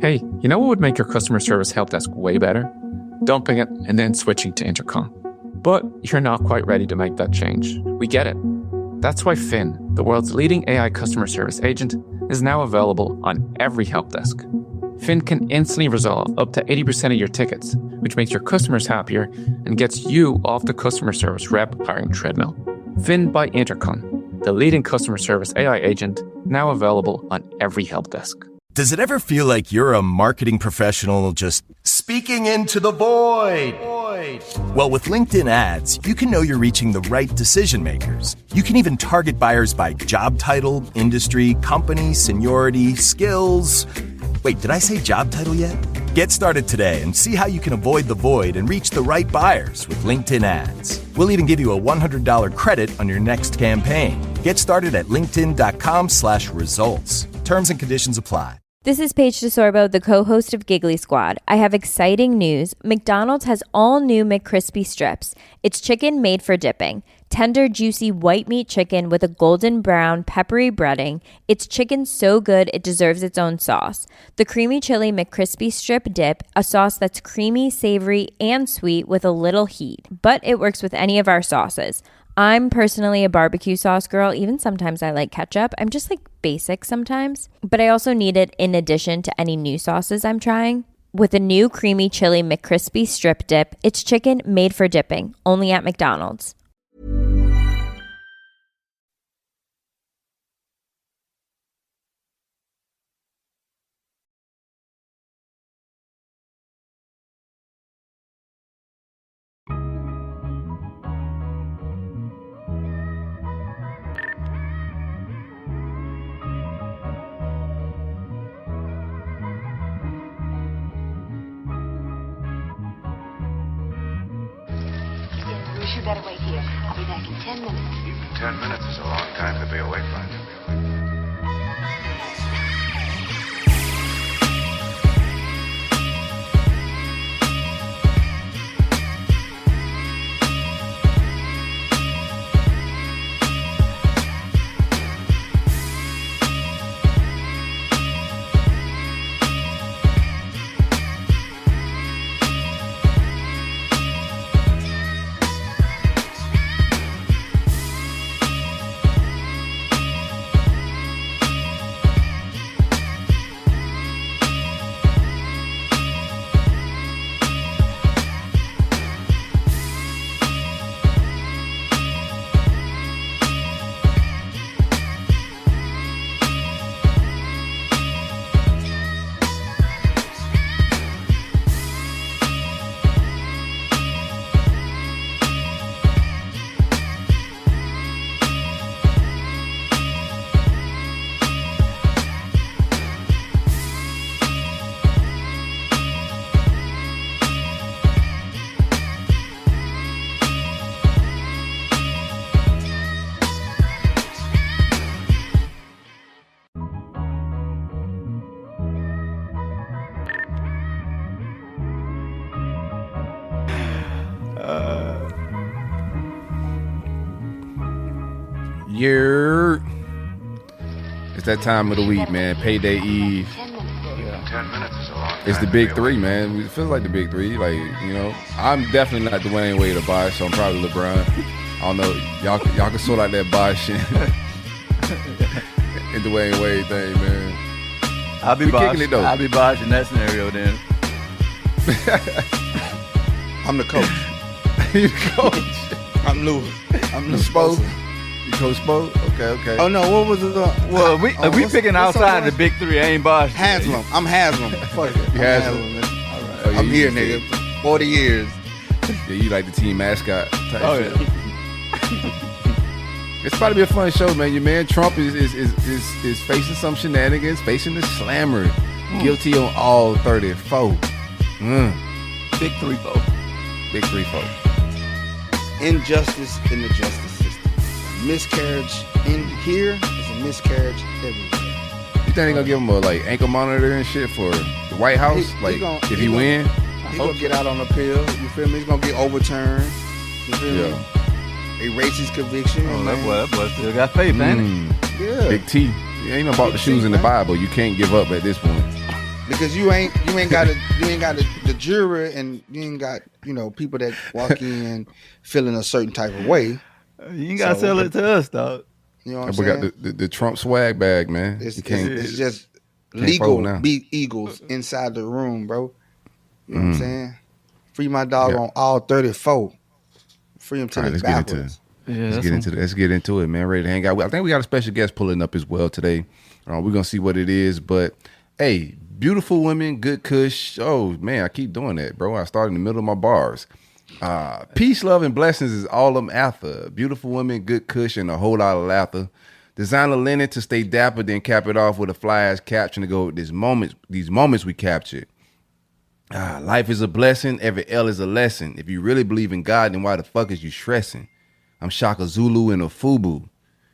Hey, you know what would make your customer service help desk way better? Dumping it and then switching to Intercom. But you're not quite ready to make that change. We get it. That's why Finn, the world's leading AI customer service agent, is now available on every help desk. Finn can instantly resolve up to 80% of your tickets, which makes your customers happier and gets you off the customer service rep hiring treadmill. Finn by Intercom, the leading customer service AI agent, now available on every help desk. Does it ever feel like you're a marketing professional just speaking into the void? Well, with LinkedIn ads, you can know you're reaching the right decision makers. You can even target buyers by job title, industry, company, seniority, skills. Wait, did I say job title yet? Get started today and see how you can avoid the void and reach the right buyers with LinkedIn ads. We'll even give you a $100 credit on your next campaign. Get started at linkedin.com/results. Terms and conditions apply. This is Paige DeSorbo, the co-host of Giggly Squad. I have exciting news. McDonald's has all new McCrispy strips. It's chicken made for dipping. Tender, juicy white meat chicken with a golden brown, peppery breading. It's chicken so good it deserves its own sauce. The creamy chili McCrispy strip dip, a sauce that's creamy, savory, and sweet with a little heat. But it works with any of our sauces. I'm personally a barbecue sauce girl. Even sometimes I like ketchup. I'm just like basic sometimes. But I also need it in addition to any new sauces I'm trying. With a new creamy chili McCrispy strip dip, it's chicken made for dipping, only at McDonald's. You better wait here. I'll be back in 10 minutes. Even 10 minutes is a long time to be away from it. It's that time of the week, man. Payday Eve. 10 minutes is a long time. It's the big three, man. It feels like the big three. Like, you know, I'm definitely not Dwayne Wade or Bosh, so I'm probably LeBron. I don't know. Y'all can sort out that Bosh and Dwayne Wade thing, man. I'll be Bosh. I'll be Bosh in that scenario then. I'm the coach. You coach? I'm Lou. I'm the Spo. You coach Spo? Okay. Oh no, what was it? Well, we picking outside the big three. I ain't Bosh. Haslam. I'm Haslam. Fuck it. Haslam. Man. All right. Oh, yeah, I'm here, nigga. 40 years. Yeah, you like the team mascot type shit. Yeah. It's about to be a fun show, man. Your man Trump is facing some shenanigans, facing the slammer, guilty on all 34. Big three vote. Big three vote. Injustice in the justice system. Miscarriage in here is a miscarriage everywhere. You think they're gonna give him a ankle monitor and shit for the White House? If he win? He's gonna get out on appeal. You feel me? He's gonna get overturned. You feel me? Erase his conviction. Oh, that boy still got faith, ain't it? Yeah. Big T. You ain't about the shoes in the Bible. You can't give up at this point. because you ain't got the jury, and you ain't got people that walk in feeling a certain type of way. You ain't gotta sell it to us, dog. You know what I'm We saying? got the Trump swag bag, man. It's It's just fold legal now. beat Eagles inside the room, bro. You know what I'm saying? Free my dog on all 34. Free him to the backwards. Let's get into it, man. Ready to hang out. I think we got a special guest pulling up as well today. We're gonna see what it is, but hey, beautiful women, good kush. Oh man, I keep doing that, bro. I start in the middle of my bars. Peace, love, and blessings is all I'm after. Beautiful women, good kush, and a whole lot of laughter. Designer linen to stay dapper, then cap it off with a fly ass caption to go with these moments we captured. Life is a blessing. Every L is a lesson. If you really believe in God, then why the fuck is you stressing? I'm Shaka Zulu and a FUBU.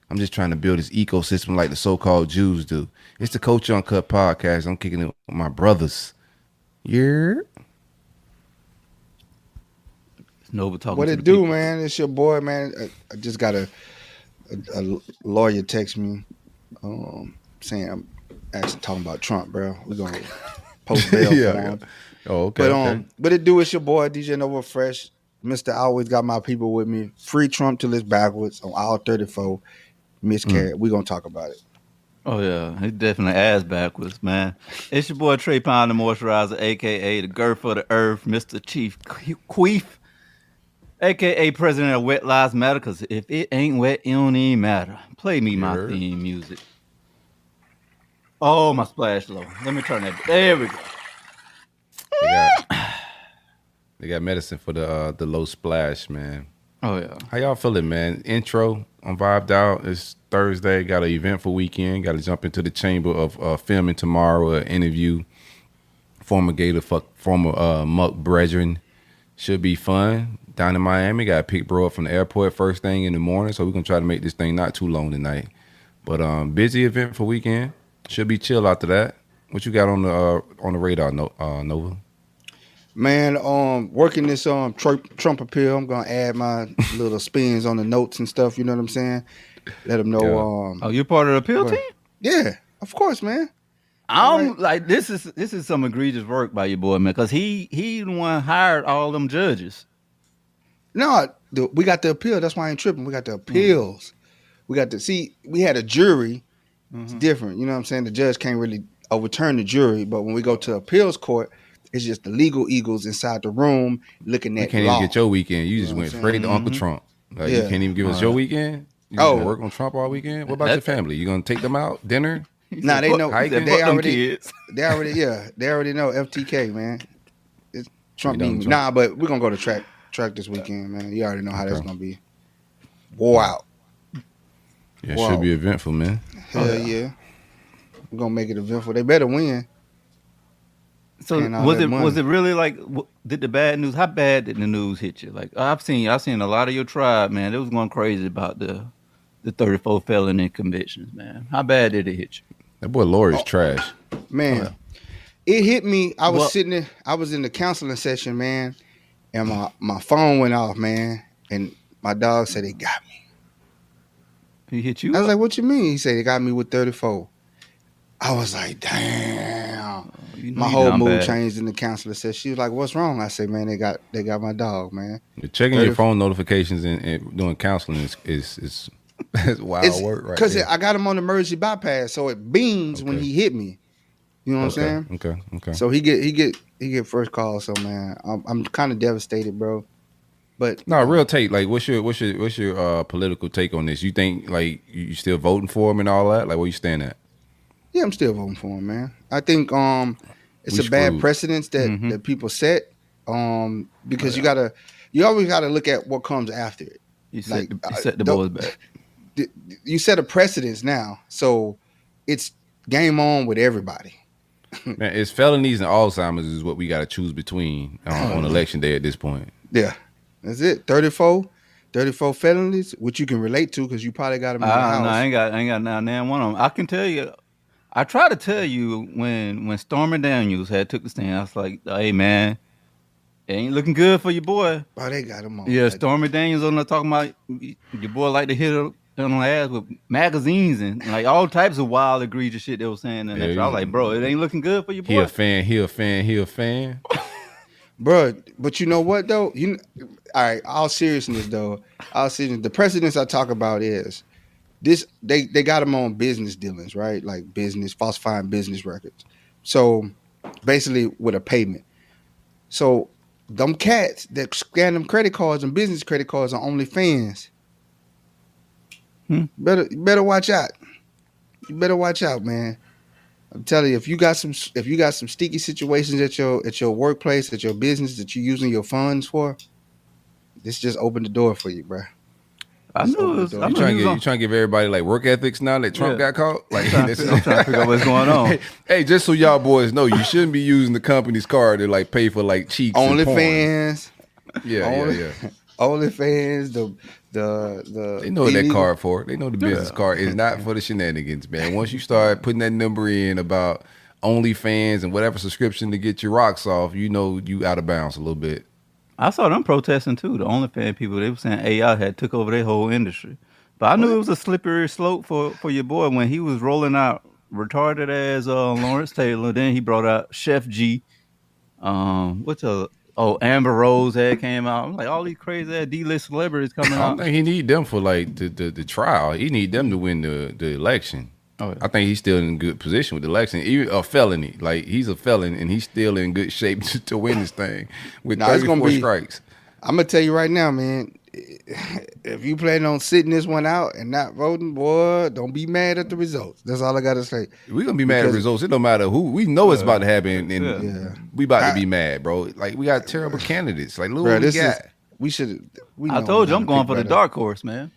I'm just trying to build this ecosystem like the so-called Jews do. It's the Culture Uncut podcast. I'm kicking it with my brothers. Yeah. Nova talking. What to it the do, people. man? It's your boy, man. I just got a lawyer text me saying I'm actually talking about Trump, bro. We're gonna post bail for him. Oh, okay. But it do. It's your boy DJ Nova Fresh. Mr. Always got my people with me. Free Trump till it's backwards on all 34. Miscarried. We're gonna talk about it. Oh yeah, he definitely ass backwards, man. It's your boy Trey Pound, the moisturizer, aka the girth of the earth, Mr. Chief Queef, aka President of Wet Lives Matter. Cause if it ain't wet, it don't even matter. Play me my theme music. Oh, my splash low. Let me turn that. There we go. They got medicine for the low splash, man. Oh yeah. How y'all feeling, man? Intro, I'm vibed out. It's Thursday. Got an eventful weekend. Got to jump into the chamber of filming tomorrow. An interview. Former Muck brethren. Should be fun. Down in Miami. Got to pick bro up from the airport first thing in the morning. So we're going to try to make this thing not too long tonight. But busy eventful weekend. Should be chill after that. What you got on the radar, Nova? Man, working this Trump appeal, I'm gonna add my little spins on the notes and stuff. You know what I'm saying? Let them know. Oh, you're part of the appeal team? Yeah, of course, man. I'm like this is some egregious work by your boy, man, because he the one hired all them judges. No, we got the appeal. That's why I ain't tripping. We got the appeals. We had a jury. It's different. You know what I'm saying? The judge can't really overturn the jury, but when we go to appeals court, it's just the legal eagles inside the room looking at You can't law. even get your weekend. You just went straight to Uncle Trump. Like, You can't even give us your weekend? You gonna work on Trump all weekend? What about your family? You gonna take them out? Dinner? Nah, they know. They They already know. know FTK, man. It's Trump They know being Trump. Nah, but we're gonna go to track this weekend, man. You already know how that's gonna be. War out. Yeah, it Wow. should be eventful, man. Hell yeah. We're gonna make it eventful. They better win. So And all was that it money. really like did the bad news? How bad did the news hit you? Like I've seen a lot of your tribe, man. They was going crazy about the 34 felony convictions, man. How bad did it hit you? That boy Lori's trash. Man, it hit me. I was sitting there. I was in the counseling session, man, and my phone went off, man. And my dog said, "They got me." He hit you? I was like, "What you mean?" He said, "They got me with 34." I was like, "Damn." You know My you whole down mood bad. changed in the counselor said, she was like, "What's wrong?" I said, "Man, they got my dog, man." You're checking 30 your phone notifications and doing counseling is wild work right Because there. I got him on emergency bypass, so it beams when he hit me. You know what I'm saying? Okay. So he get first call. So man, I'm kind of devastated, bro. But No, real take. Like, what's your political take on this? You think like you still voting for him and all that? Like, where you stand at? yeah, I'm still voting for him, man. I think it's We a bad screwed. precedence that people set. Because you always gotta look at what comes after it. You Like, set the don't- boys back. You set a precedence now, so it's game on with everybody. Man, it's felonies and Alzheimer's is what we got to choose between on election day at this point. Yeah, that's it. 34 felonies, which you can relate to because you probably got them in your house. No, I ain't got now one of them. I can tell you. I try to tell you when Stormy Daniels had took the stand. I was like, "Hey man, it ain't looking good for your boy." Oh, they got them on. Yeah, Like, Stormy Daniels on there talking about your boy like to hit her on ads with magazines and like all types of wild, egregious shit they were saying. And I was like, bro, it ain't looking good for your boy. He a fan. Bro, but you know what though? All right, all seriousness though. The precedents I talk about is this: they got them on business dealings, right? Like falsifying business records. So basically, with a payment. So them cats that scan them credit cards and business credit cards on OnlyFans. Better watch out. You better watch out, man. I'm telling you, if you got some sticky situations at your workplace, at your business that you're using your funds for, this just opened the door for you, bro. I knew it was. You trying to give everybody like work ethics now that Trump got caught? Like, I'm trying to figure out what's going on. Hey, just so y'all boys know, you shouldn't be using the company's card to like pay for like cheeks. OnlyFans. Yeah. OnlyFans, the they know what that card for. They know the business card is not for the shenanigans, man. Once you start putting that number in about OnlyFans and whatever subscription to get your rocks off, you know you out of bounds a little bit. I saw them protesting too. The OnlyFans people, they were saying AI had took over their whole industry. But I knew it was a slippery slope for your boy when he was rolling out retarded as Lawrence Taylor. Then he brought out Chef G. Amber Rose had came out. I'm like, all these crazy ass D-list celebrities coming out. I don't think he need them for like the trial. He need them to win the election. Oh, yeah. I think he's still in good position with the election. Even a felony, like he's a felon and he's still in good shape to win this thing with 34 strikes. I'm gonna tell you right now, man. If you plan on sitting this one out and not voting, boy, don't be mad at the results. That's all I gotta say. We're gonna be mad at the results. It don't matter who. We know it's about to happen, and we about to be mad, bro. Like we got terrible candidates. Like look what we got. I told you I'm going for the dark horse, man.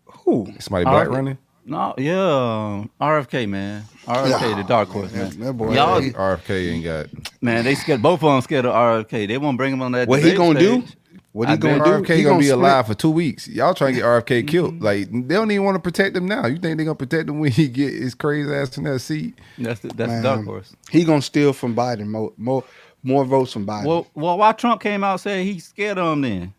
Who? Somebody black running? No, RFK, man. RFK, the dark horse, man. That boy, Y'all, RFK ain't got. Man, they scared. Both of them scared of RFK. They won't bring him on that. What he gonna do? What he gonna do? RFK gonna be alive for 2 weeks. Y'all trying to get RFK killed. Like they don't even want to protect him now. You think they gonna protect him when he get his crazy ass in that seat? That's the dark horse. He gonna steal from Biden more votes from Biden. Well, why Trump came out and said he's scared of him then?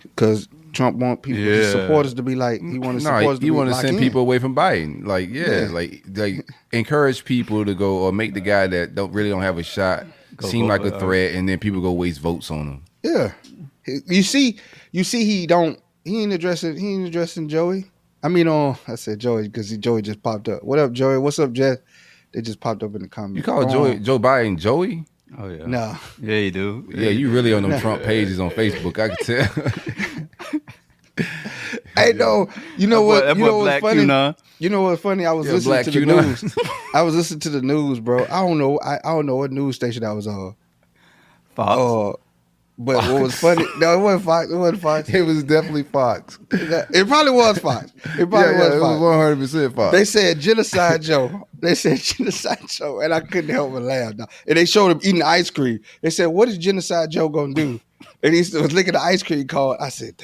Because Trump want people, his supporters, to be like he want to send people away from Biden. Like like encourage people to go or make the guy that don't have a shot seem like a threat, and then people go waste votes on him. Yeah, you see, he ain't addressing Joey. I mean, I said Joey because Joey just popped up. What up, Joey? What's up, Jeff? They just popped up in the comments. You call Joe Biden Joey? Oh yeah. No. Yeah, you do. Yeah, you really on them Trump pages on Facebook. I can tell. Hey, no. You know what? You know what's funny? QAnon. You know what's funny? I was listening to the news. I was listening to the news, bro. I don't know. I don't know what news station I was on. Fox. But what was funny? No, it wasn't Fox. It wasn't Fox. It was definitely Fox. It probably was Fox. It probably was Fox. It was 100% Fox. They said Genocide Joe. And I couldn't help but laugh. And they showed him eating ice cream. They said, "What is Genocide Joe gonna do?" And he was licking the ice cream cone. I said,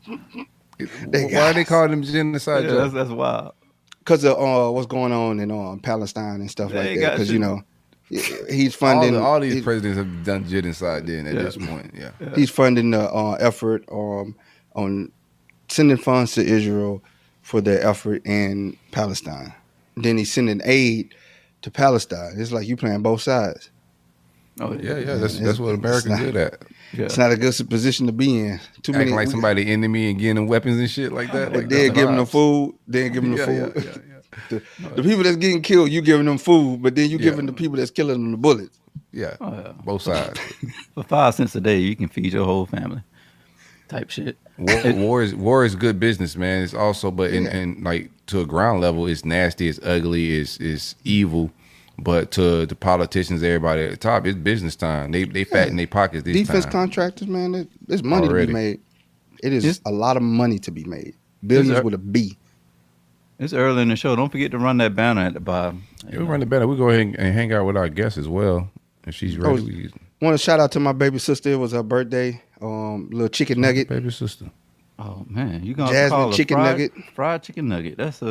"Damn." Why they call him Genocide Joe? That's wild. Because of what's going on in Palestine and stuff like that. Because he's funding all these presidents have done genocide then at this point. Yeah. He's funding the effort on sending funds to Israel for their effort in Palestine. Then he's sending aid to Palestine. It's like you playing both sides. Oh yeah. That's what Americans good at. Yeah. It's not a good position to be in. Acting like somebody enemy and getting them weapons and shit like that. Like then giving them food. Then giving them food. The people that's getting killed, you giving them food, but then you giving the people that's killing them the bullets. Yeah, both sides. For 5 cents a day, you can feed your whole family. Type shit. War is good business, man. It's also, but in like to a ground level, it's nasty, it's ugly, it's evil. But to the politicians, everybody at the top, it's business time. They fatten their pockets this Defense time. contractors, man, there's money to be made. It is a lot of money to be made. Billions with a B. It's early in the show. Don't forget to run that banner at the bottom. Yeah, we run the banner. We go ahead and hang out with our guests as well. If she's ready. Want to shout out to my baby sister. It was her birthday. Little chicken nugget. Baby sister. Oh man, you gonna Jasmine call chicken nugget. Fried chicken nugget. That's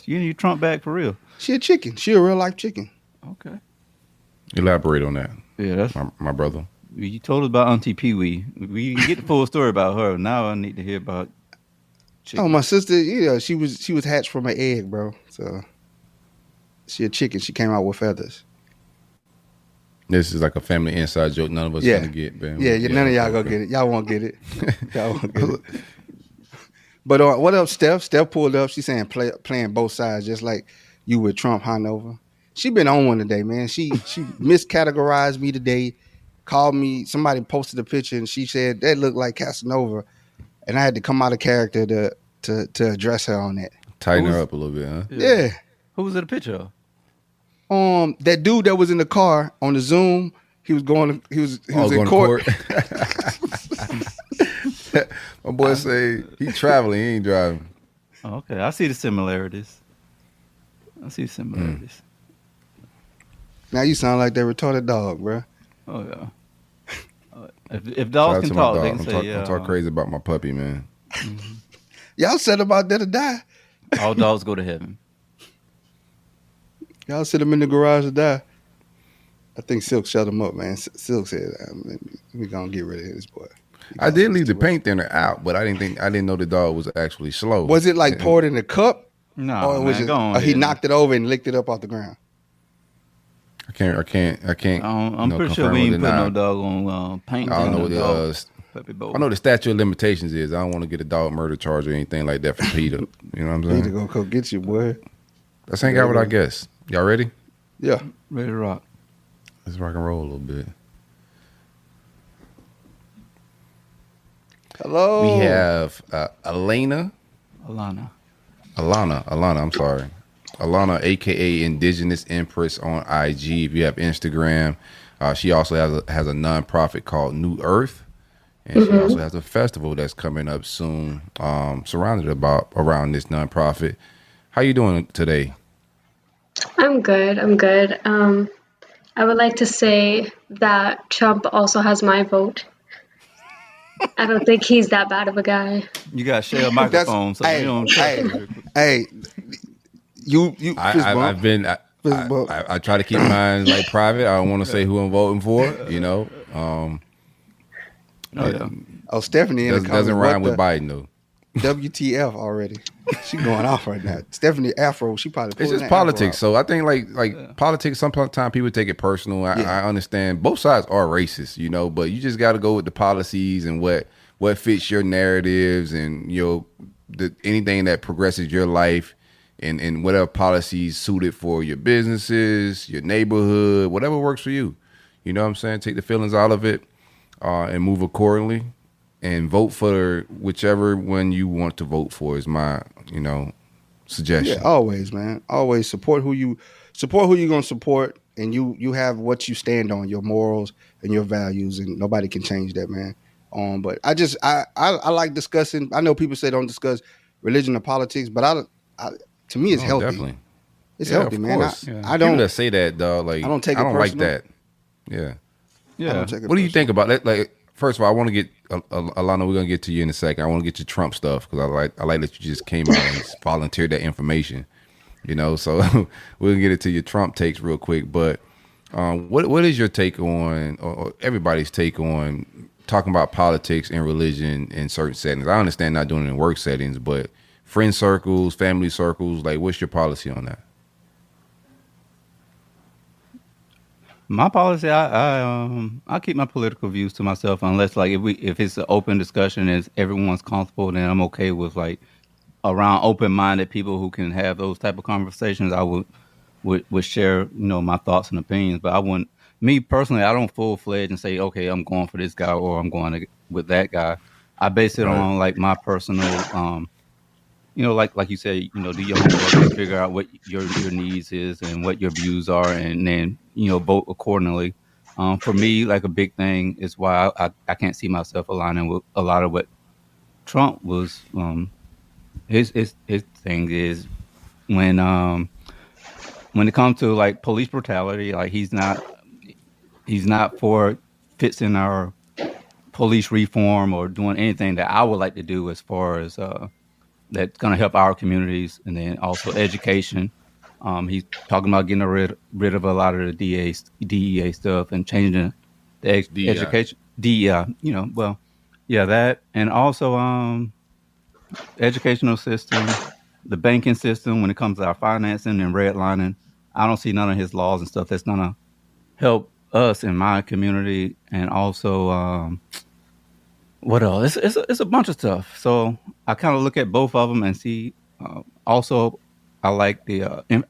you Trump back for real. She a chicken. She a real life chicken. Okay. Elaborate on that. Yeah, that's my brother. You told us about Auntie Pee Wee. We can get the full story about her. Now I need to hear about chicken. Oh, my sister, yeah, she was hatched from an egg, bro. So she a chicken. She came out with feathers. This is like a family inside joke. None of us Yeah. gonna get, man. Yeah, none of y'all gonna get it. Y'all won't get it. Y'all won't get it. But what up, Steph? Steph pulled up. She's saying playing both sides, just like you with Trump Hanover. She been on one today, man. She miscategorized me today. Called me. Somebody posted a picture and she said that looked like Casanova, and I had to come out of character to address her on that. Tighten her up a little bit, huh? Yeah. Who was it a picture of? That dude that was in the car on the Zoom. He was going in court. My boy say he traveling, he ain't driving. Oh, okay, I see the similarities. Now you sound like that retarded dog, bro. Oh yeah. If dogs can talk, they can say yeah. I'm talking crazy about my puppy, man. Y'all said about that to die. All dogs go to heaven. Y'all sit him in the garage to die. I think Silk shut him up, man. Silk said, "We gonna get rid of this boy." I did leave the paint thinner out, but I didn't know the dog was actually slow. Was it like poured in a cup? No, or was man, it? go on Or he ahead. knocked it over and licked it up off the ground. I can't. I'm pretty sure we ain't put no dog on paint. I don't know what Puppy bowl. I know the statute of limitations is. I don't want to get a dog murder charge or anything like that for Peter. You know what I'm saying? Peter gonna come get you, boy. Let's hang out with our guests. Y'all ready? Yeah. Ready to rock. Let's rock and roll a little bit. Hello. We have Alana, I'm sorry. Alana, aka Indigenous Empress on IG. If you have Instagram, she also has a nonprofit called New Earth, and she also has a festival that's coming up soon, surrounded around this nonprofit. How you doing today? I'm good. I would like to say that Trump also has my vote. I don't think he's that bad of a guy. You got to share a microphone, so you don't. Hey, you. I've been. I try to keep mine like private. I don't want to say who I'm voting for. You know. Oh, Stephanie in the comments. Doesn't rhyme with Biden though. WTF already? She going off right now. Stephanie Afro. She probably. It's just politics. So I think like politics. Sometimes people take it personal. I understand both sides are racist, you know, but you just got to go with the policies and what fits your narratives and anything that progresses your life and whatever policies suited for your businesses, your neighborhood, whatever works for you. You know what I'm saying? Take the feelings out of it and move accordingly. And vote for whichever one you want to vote for is my, suggestion. Yeah, always, man. Always support who you're gonna support, and you have what you stand on, your morals and your values, and nobody can change that, man. But I like discussing. I know people say don't discuss religion or politics, but to me it's healthy. Definitely. It's healthy, man. I don't people that say that, dog. Like I don't take it personal. like that. Yeah. Yeah. What do you think about that? Like, first of all, I want to get Alana. We're gonna get to you in a second. I want to get your Trump stuff because I like that you just came out and volunteered that information. So we're gonna get into your Trump takes real quick. But what is your take on, or everybody's take on talking about politics and religion in certain settings? I understand not doing it in work settings, but friend circles, family circles. Like, what's your policy on that? My policy, I keep my political views to myself unless like if it's an open discussion and everyone's comfortable, then I'm okay with like around open-minded people who can have those type of conversations. I would share my thoughts and opinions, but I wouldn't. Me personally, I don't full-fledged and say, okay, I'm going for this guy or I'm going with that guy. I base it on like my personal, like you said, do your homework and figure out what your needs is and what your views are, and then vote accordingly. For me, like a big thing is why I can't see myself aligning with a lot of what Trump was. His thing is when it comes to like police brutality, like he's not for fixing our police reform or doing anything that I would like to do as far as that's going to help our communities, and then also education. He's talking about getting rid of a lot of the DEA stuff and changing DEI. education, DEI, well, yeah, that, and also educational system, the banking system when it comes to our financing and redlining. I don't see none of his laws and stuff that's gonna help us in my community, and also what else? It's a bunch of stuff. So I kind of look at both of them and see. Also, I like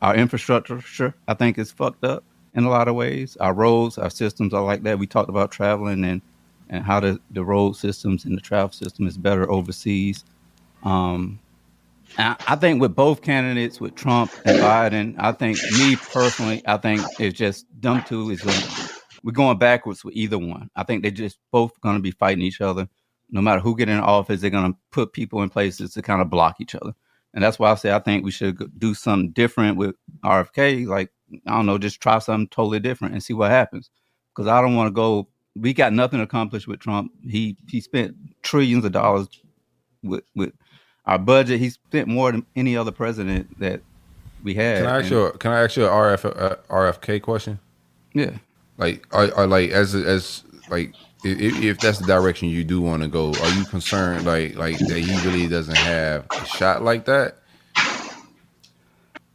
our infrastructure. Sure, I think it's fucked up in a lot of ways. Our roads, our systems, I like that. We talked about traveling and how the road systems and the travel system is better overseas. I think with both candidates, with Trump and Biden, I think me personally, I think it's just them two we're going backwards with either one. I think they're just both going to be fighting each other. No matter who get in office, they're going to put people in places to kind of block each other. And that's why I say I think we should do something different with RFK. Like, I don't know, just try something totally different and see what happens. Because I don't want to go. We got nothing accomplished with Trump. He spent trillions of dollars with our budget. He spent more than any other president that we had. Can I ask you a RFK question? Yeah. Like, are like as like if that's the direction you do want to go, are you concerned like that he really doesn't have a shot like that?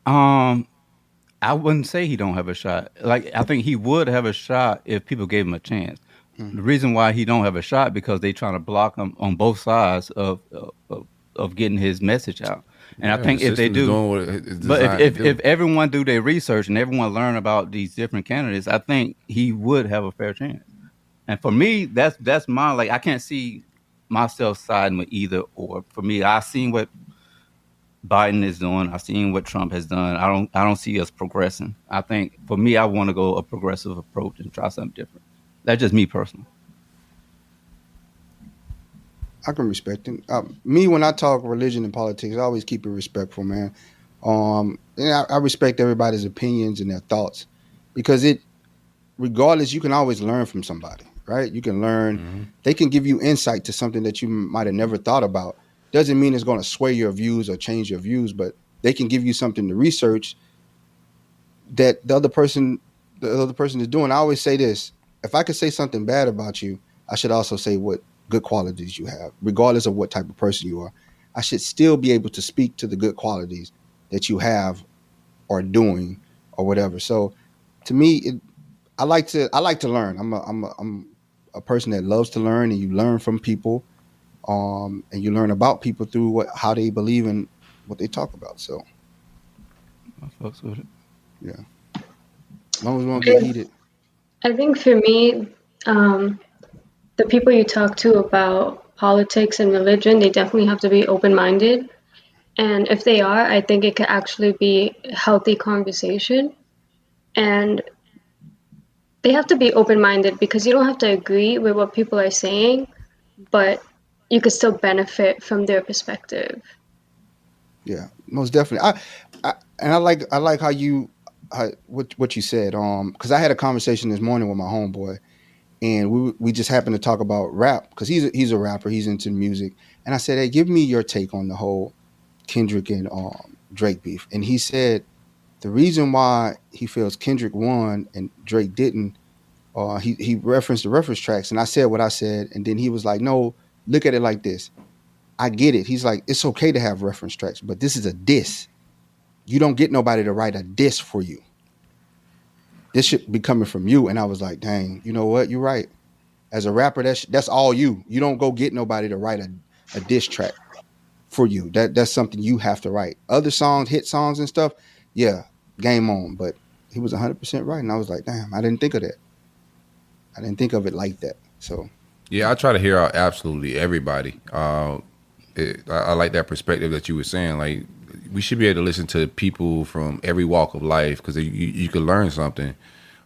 I wouldn't say he don't have a shot. Like, I think he would have a shot if people gave him a chance. The reason why he don't have a shot because they trying to block him on both sides of getting his message out. And I think if they do, but if everyone do their research and everyone learn about these different candidates, I think he would have a fair chance. And for me, that's my, like, I can't see myself siding with either or. For me, I seen what Biden is doing. I've seen what Trump has done. I don't see us progressing. I think for me, I want to go a progressive approach and try something different. That's just me personally. I can respect it. Me, when I talk religion and politics, I always keep it respectful, man. And I respect everybody's opinions and their thoughts because regardless, you can always learn from somebody, right? You can learn. They can give you insight to something that you might have never thought about. Doesn't mean it's going to sway your views or change your views, but they can give you something to research that the other person is doing. I always say this: if I could say something bad about you, I should also say what good qualities you have, regardless of what type of person you are. I should still be able to speak to the good qualities that you have or doing or whatever. So to me, I like to learn. I'm a person that loves to learn, and you learn from people, and you learn about people through how they believe and what they talk about. So I fucks with it. Yeah. As long as we don't get heated. I think for me, the people you talk to about politics and religion, they definitely have to be open-minded. And if they are, I think it could actually be a healthy conversation. And they have to be open-minded because you don't have to agree with what people are saying, but you could still benefit from their perspective. Yeah, most definitely. I like what you said. Because I had a conversation this morning with my homeboy, and we just happened to talk about rap because he's a rapper. He's into music, and I said, "Hey, give me your take on the whole Kendrick and Drake beef." And he said the reason why he feels Kendrick won and Drake didn't. He referenced the reference tracks, and I said what I said, and then he was like, "No, look at it like this. I get it." He's like, "It's okay to have reference tracks, but this is a diss. You don't get nobody to write a diss for you. This should be coming from you." And I was like, dang, you know what? You're right. As a rapper, that's all you. You don't go get nobody to write a diss track for you. That's something you have to write. Other songs, hit songs and stuff, yeah, game on. But he was 100% right. And I was like, damn, I didn't think of that. I didn't think of it like that. So yeah, I try to hear out absolutely everybody. I like that perspective that you were saying. Like, we should be able to listen to people from every walk of life because you could learn something.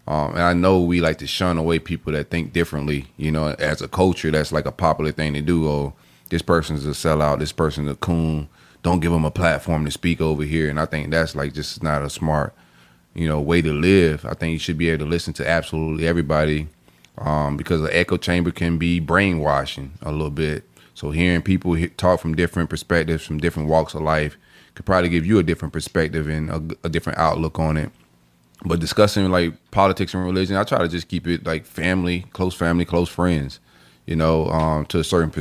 And I know we like to shun away people that think differently. You know, as a culture, that's like a popular thing to do. Oh, this person's a sellout. This person's a coon. Don't give them a platform to speak over here. And I think that's like just not a smart, way to live. I think you should be able to listen to absolutely everybody because the echo chamber can be brainwashing a little bit. So hearing people talk from different perspectives, from different walks of life, could probably give you a different perspective and a different outlook on it. But discussing like politics and religion, I try to just keep it like family, close friends. You know, to a certain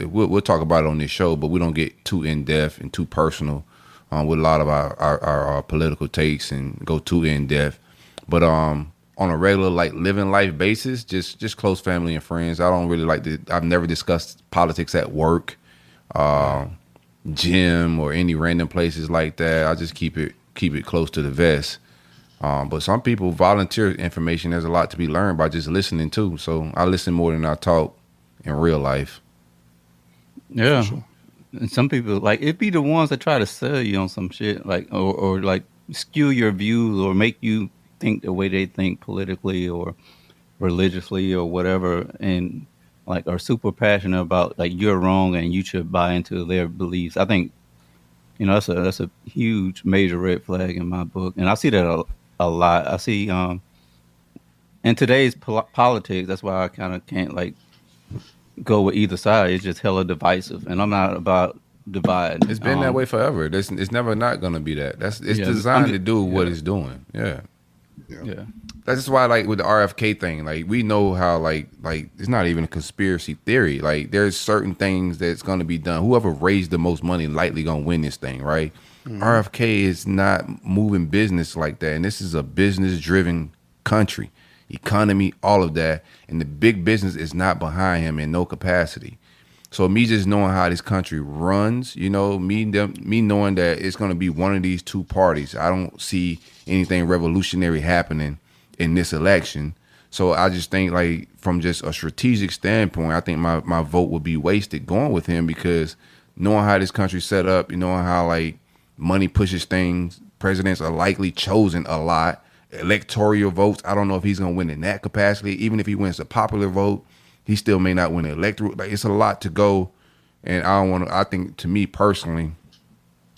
we'll talk about it on this show, but we don't get too in depth and too personal with a lot of our political takes and go too in depth. But on a regular like living life basis, just close family and friends. I don't really like to. I've never discussed politics at work, gym, or any random places like that. I just keep it close to the vest. But some people volunteer information. There's a lot to be learned by just listening too. So I listen more than I talk in real life. Yeah. Sure. And some people, like, it be the ones that try to sell you on some shit, like, or like skew your views or make you think the way they think politically or religiously or whatever, and like are super passionate about like you're wrong and you should buy into their beliefs. I think, you know, that's a huge major red flag in my book, and I see that a lot. I see in today's politics, that's why I kind of can't like go with either side. It's just hella divisive, and I'm not about dividing. It's been that way forever. It's never not gonna be that. It's designed to do what it's doing. Yeah. That's just why, like with the RFK thing, like we know how like it's not even a conspiracy theory. Like there's certain things that's gonna be done. Whoever raised the most money likely gonna win this thing, right? Mm-hmm. RFK is not moving business like that, and this is a business-driven country. Economy, all of that, and the big business is not behind him in no capacity. So me just knowing how this country runs, you know, me knowing that it's going to be one of these two parties, I don't see anything revolutionary happening in this election. So I just think, like, from just a strategic standpoint, I think my vote would be wasted going with him, because knowing how this country's set up, you know, how like money pushes things, presidents are likely chosen a lot. Electoral votes, I don't know if he's going to win in that capacity. Even if he wins the popular vote, he still may not win the electoral. Like, it's a lot to go, and I think, to me personally,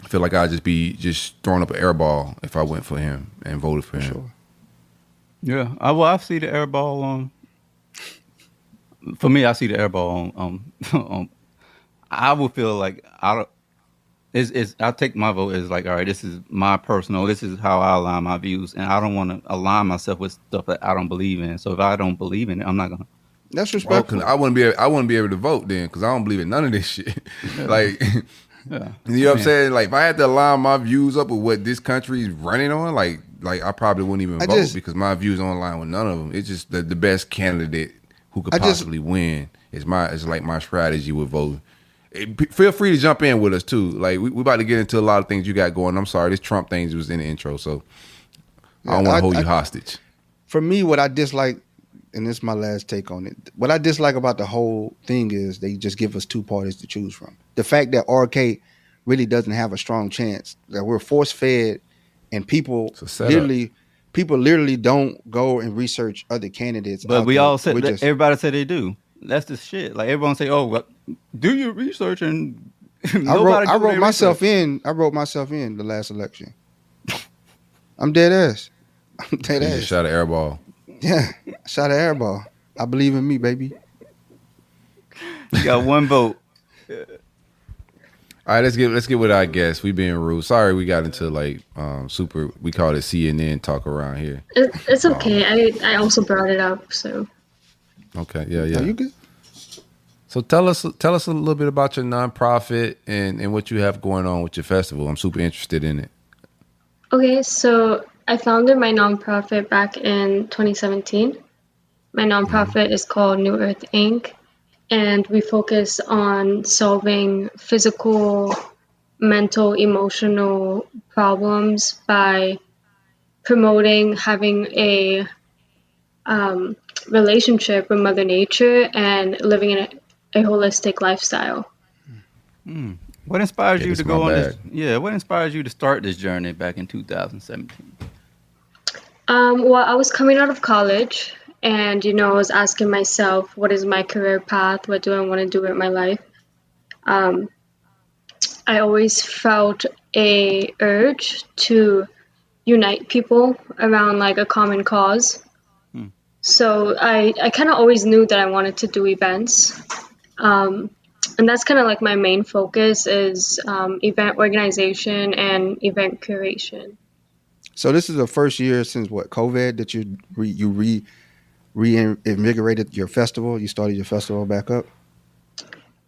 I feel like I'd just be throwing up an air ball if I went for him and voted for him. Sure. Yeah, I see the air ball on. For me, I see the air ball on. I would feel like I take my vote as like, all right, this is my personal, this is how I align my views, and I don't want to align myself with stuff that I don't believe in. So if I don't believe in it, I'm not gonna. That's respectful. Well, I wouldn't be able to vote then, because I don't believe in none of this shit. Like, yeah. You know what I'm saying? Like, if I had to align my views up with what this country is running on, like I probably wouldn't even vote, because my views don't align with none of them. It's just the best candidate who could possibly win is like my strategy with voting. Feel free to jump in with us too. Like we about to get into a lot of things you got going. I'm sorry, this Trump thing was in the intro, so I don't want to hold you hostage. For me, what I dislike, and this is my last take on it, what I dislike about the whole thing is they just give us two parties to choose from. The fact that RK really doesn't have a strong chance, that we're force fed, and people literally don't go and research other candidates. But we all said that, everybody said they do. That's the shit. Like everyone say, "Oh, well, do your research," and I wrote myself in the last election. I'm dead ass. You just shot an air ball. Yeah, shot an air ball. I believe in me, baby. You got one vote. All right, let's get with our guest. We being rude. Sorry, we got into like super. We call it CNN talk around here. It's okay. I also brought it up, so. Okay. Yeah. Are you good? So tell us a little bit about your nonprofit and what you have going on with your festival. I'm super interested in it. Okay, so I founded my nonprofit back in 2017. My nonprofit is called New Earth Inc., and we focus on solving physical, mental, emotional problems by promoting having a relationship with Mother Nature and living in a holistic lifestyle. What inspires you to go on this? Yeah, what inspires you to start this journey back in 2017? Well, I was coming out of college, and I was asking myself, what is my career path? What do I want to do with my life? I always felt a urge to unite people around like a common cause. So I kind of always knew that I wanted to do events. And that's kind of like my main focus is event organization and event curation. So this is the first year since what, COVID, that you reinvigorated your festival. You started your festival back up.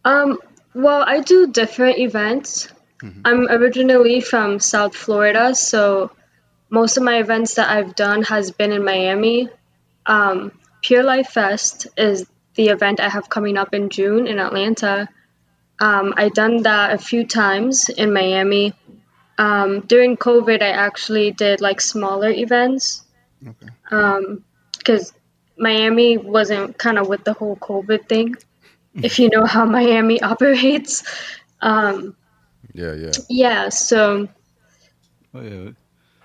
Well, I do different events. I'm originally from South Florida, so most of my events that I've done has been in Miami. Pure Life Fest is the event I have coming up in June in Atlanta. I done that a few times in Miami. During COVID, I actually did like smaller events. Okay. Because Miami wasn't kind of with the whole COVID thing, if you know how Miami operates. Yeah, so Oh, yeah.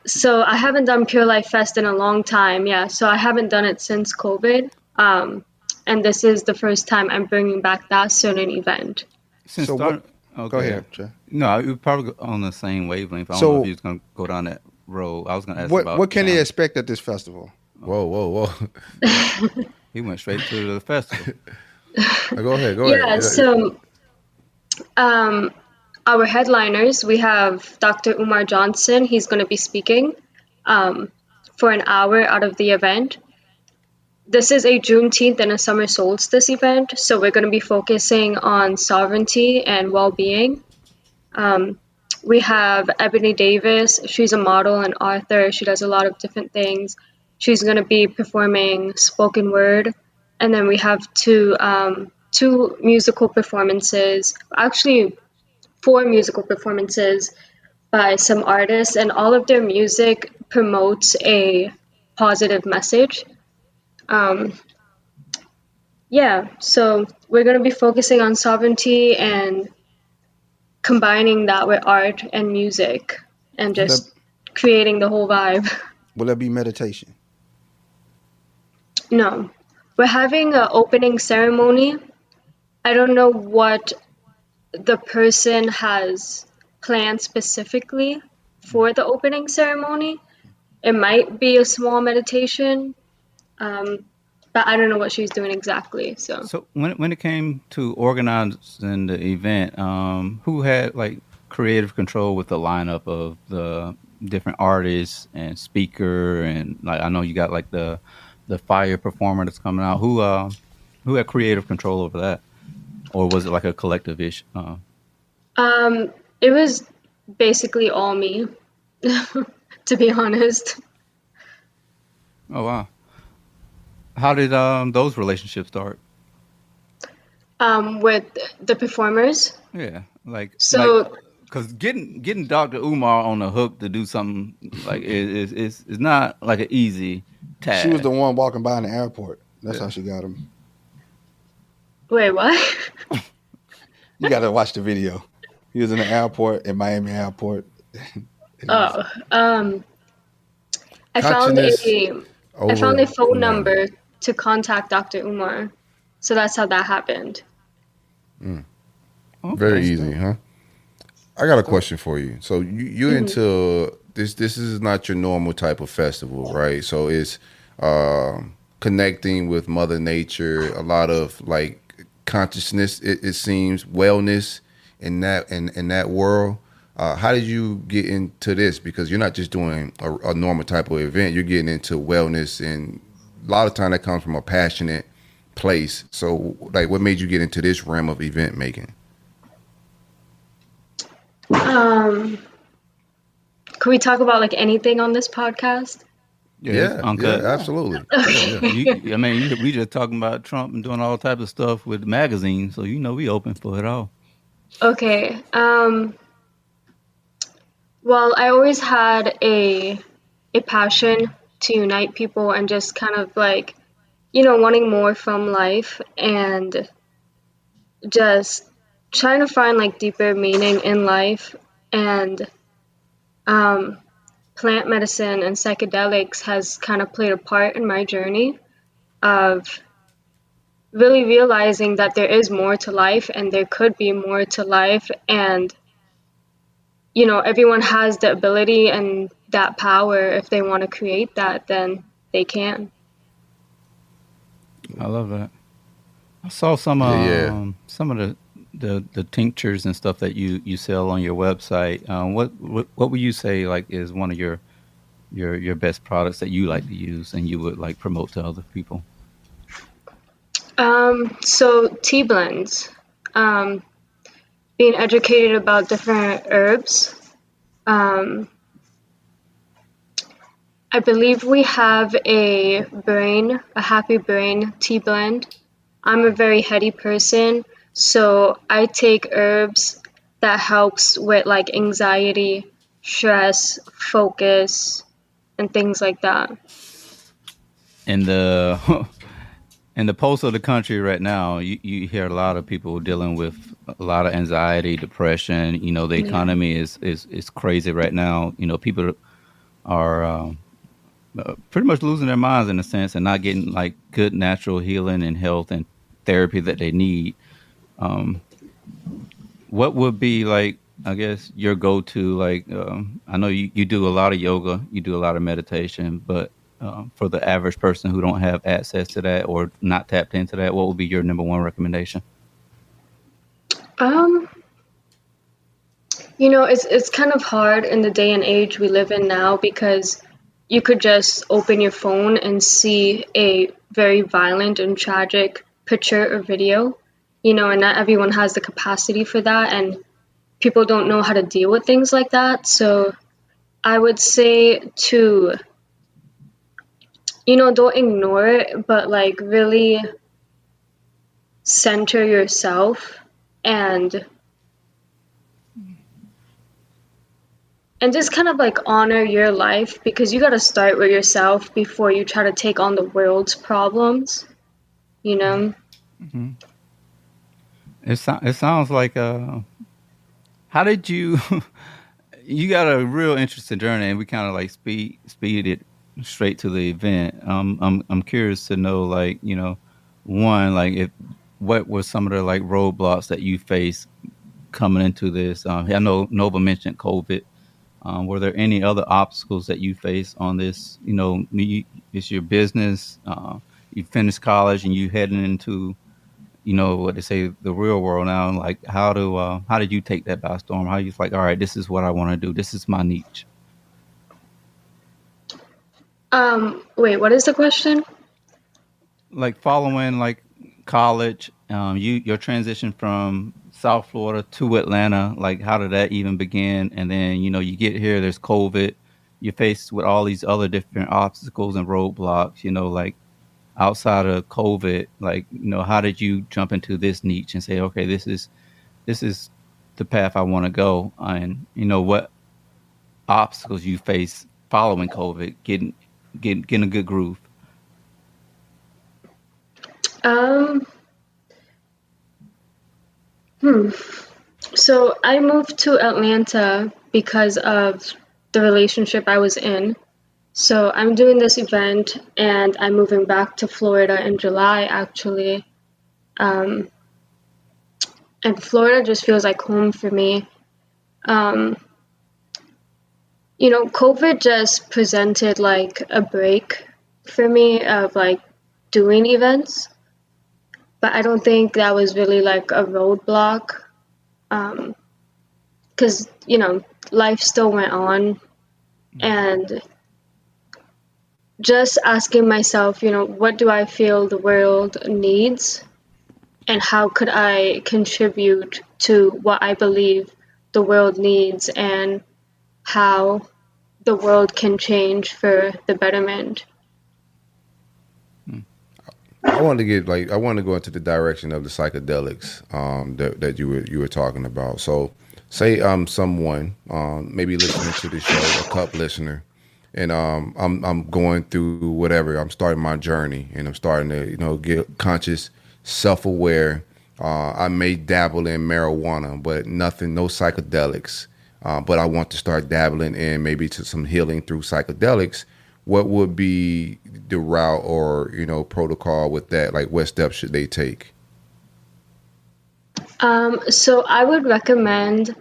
so I haven't done Pure Life Fest in a long time. Yeah, so I haven't done it since COVID. And this is the first time I'm bringing back that certain event. Since So start, Go ahead, Trey. No, you're probably on the same wavelength. I don't So- know if you're going to go down that road. I was going to ask What about. what can they sound. expect at this festival? Whoa. He went straight to the festival. Go ahead. Yeah, so our headliners, we have Dr. Umar Johnson. He's going to be speaking for an hour out of the event. This is a Juneteenth and a summer solstice event, so we're going to be focusing on sovereignty and well-being. We have Ebony Davis. She's a model and author. She does a lot of different things. She's going to be performing spoken word. And then we have two musical performances, actually 4 musical performances by some artists, and all of their music promotes a positive message. Yeah, so we're going to be focusing on sovereignty and combining that with art and music and just creating the whole vibe. Will there be meditation? No, we're having an opening ceremony. I don't know what the person has planned specifically for the opening ceremony. It might be a small meditation, but I don't know what she's doing exactly. So when it came to organizing the event, who had like creative control with the lineup of the different artists and speaker, and like I know you got like the fire performer that's coming out. Who had creative control over that, or was it like a collective ish? It was basically all me, to be honest. Oh wow! How did those relationships start? With the performers. Yeah, So because getting Dr. Umar on the hook to do something like is not like an easy task. She was the one walking by in the airport. That's how she got him. wait, what? You got to watch the video. He was in the airport, in Miami airport. I found Consciousness I found a phone over- number to contact Dr. Umar. So that's how that happened. Very easy, huh? I got a question for you. So you're into this. This is not your normal type of festival, right? So it's connecting with Mother Nature. A lot of like consciousness. It seems wellness in that world. How did you get into this? Because you're not just doing a normal type of event. You're getting into wellness, and a lot of time that comes from a passionate place. So, like, what made you get into this realm of event making? Could we talk about like anything on this podcast? Yeah, absolutely. I mean, we just talking about Trump and doing all types of stuff with magazines, so we open for it all. Okay. Well, I always had a passion to unite people and just kind of like, wanting more from life and just trying to find like deeper meaning in life. And plant medicine and psychedelics has kind of played a part in my journey of really realizing that there is more to life and there could be more to life. And everyone has the ability and that power. If they want to create that, then they can. I love that. I saw some some of the tinctures and stuff that you sell on your website. What would you say like is one of your your best products that you like to use and you would like promote to other people? So tea blends. Being educated about different herbs. I believe we have a happy brain tea blend. I'm a very heady person, so I take herbs that helps with like anxiety, stress, focus, and things like that. In the in the pulse of the country right now, you hear a lot of people dealing with a lot of anxiety, depression. You know, the economy is crazy right now. You know, people are pretty much losing their minds in a sense and not getting like good natural healing and health and therapy that they need. What would be like, I guess, your go-to? Like, I know you do a lot of yoga, you do a lot of meditation, but for the average person who don't have access to that or not tapped into that, what would be your number one recommendation? It's kind of hard in the day and age we live in now because you could just open your phone and see a very violent and tragic picture or video, and not everyone has the capacity for that, and people don't know how to deal with things like that. So I would say to, don't ignore it, but like really center yourself and just kind of like honor your life, because you got to start with yourself before you try to take on the world's problems, Mm-hmm. It sounds like how did you you got a real interesting journey, and we kind of like speed it straight to the event. I'm curious to know, like, one, like, what were some of the like roadblocks that you faced coming into this? I know Nova mentioned COVID. Were there any other obstacles that you faced on this? It's your business. You finished college and you heading into, what they say, the real world now. Like, how did you take that by storm? How you like, all right, this is what I want to do. This is my niche. Wait, what is the question? Like following like college, your transition from South Florida to Atlanta, like how did that even begin? And then, you get here, there's COVID, you're faced with all these other different obstacles and roadblocks, like outside of COVID, like, how did you jump into this niche and say, okay, this is the path I want to go? And, what obstacles you face following COVID, getting a good groove? So I moved to Atlanta because of the relationship I was in. So I'm doing this event and I'm moving back to Florida in July, actually. And Florida just feels like home for me. COVID just presented like a break for me of like doing events. But I don't think that was really like a roadblock, because, life still went on, and just asking myself, what do I feel the world needs, and how could I contribute to what I believe the world needs, and how the world can change for the betterment. I want to go into the direction of the psychedelics that you were talking about. So, say someone maybe listening to the show, a cup listener, and I'm going through whatever. I'm starting my journey, and I'm starting to get conscious, self-aware. I may dabble in marijuana, but no psychedelics. But I want to start dabbling in maybe to some healing through psychedelics. What would be the route or, protocol with that? Like, what steps should they take? So I would recommend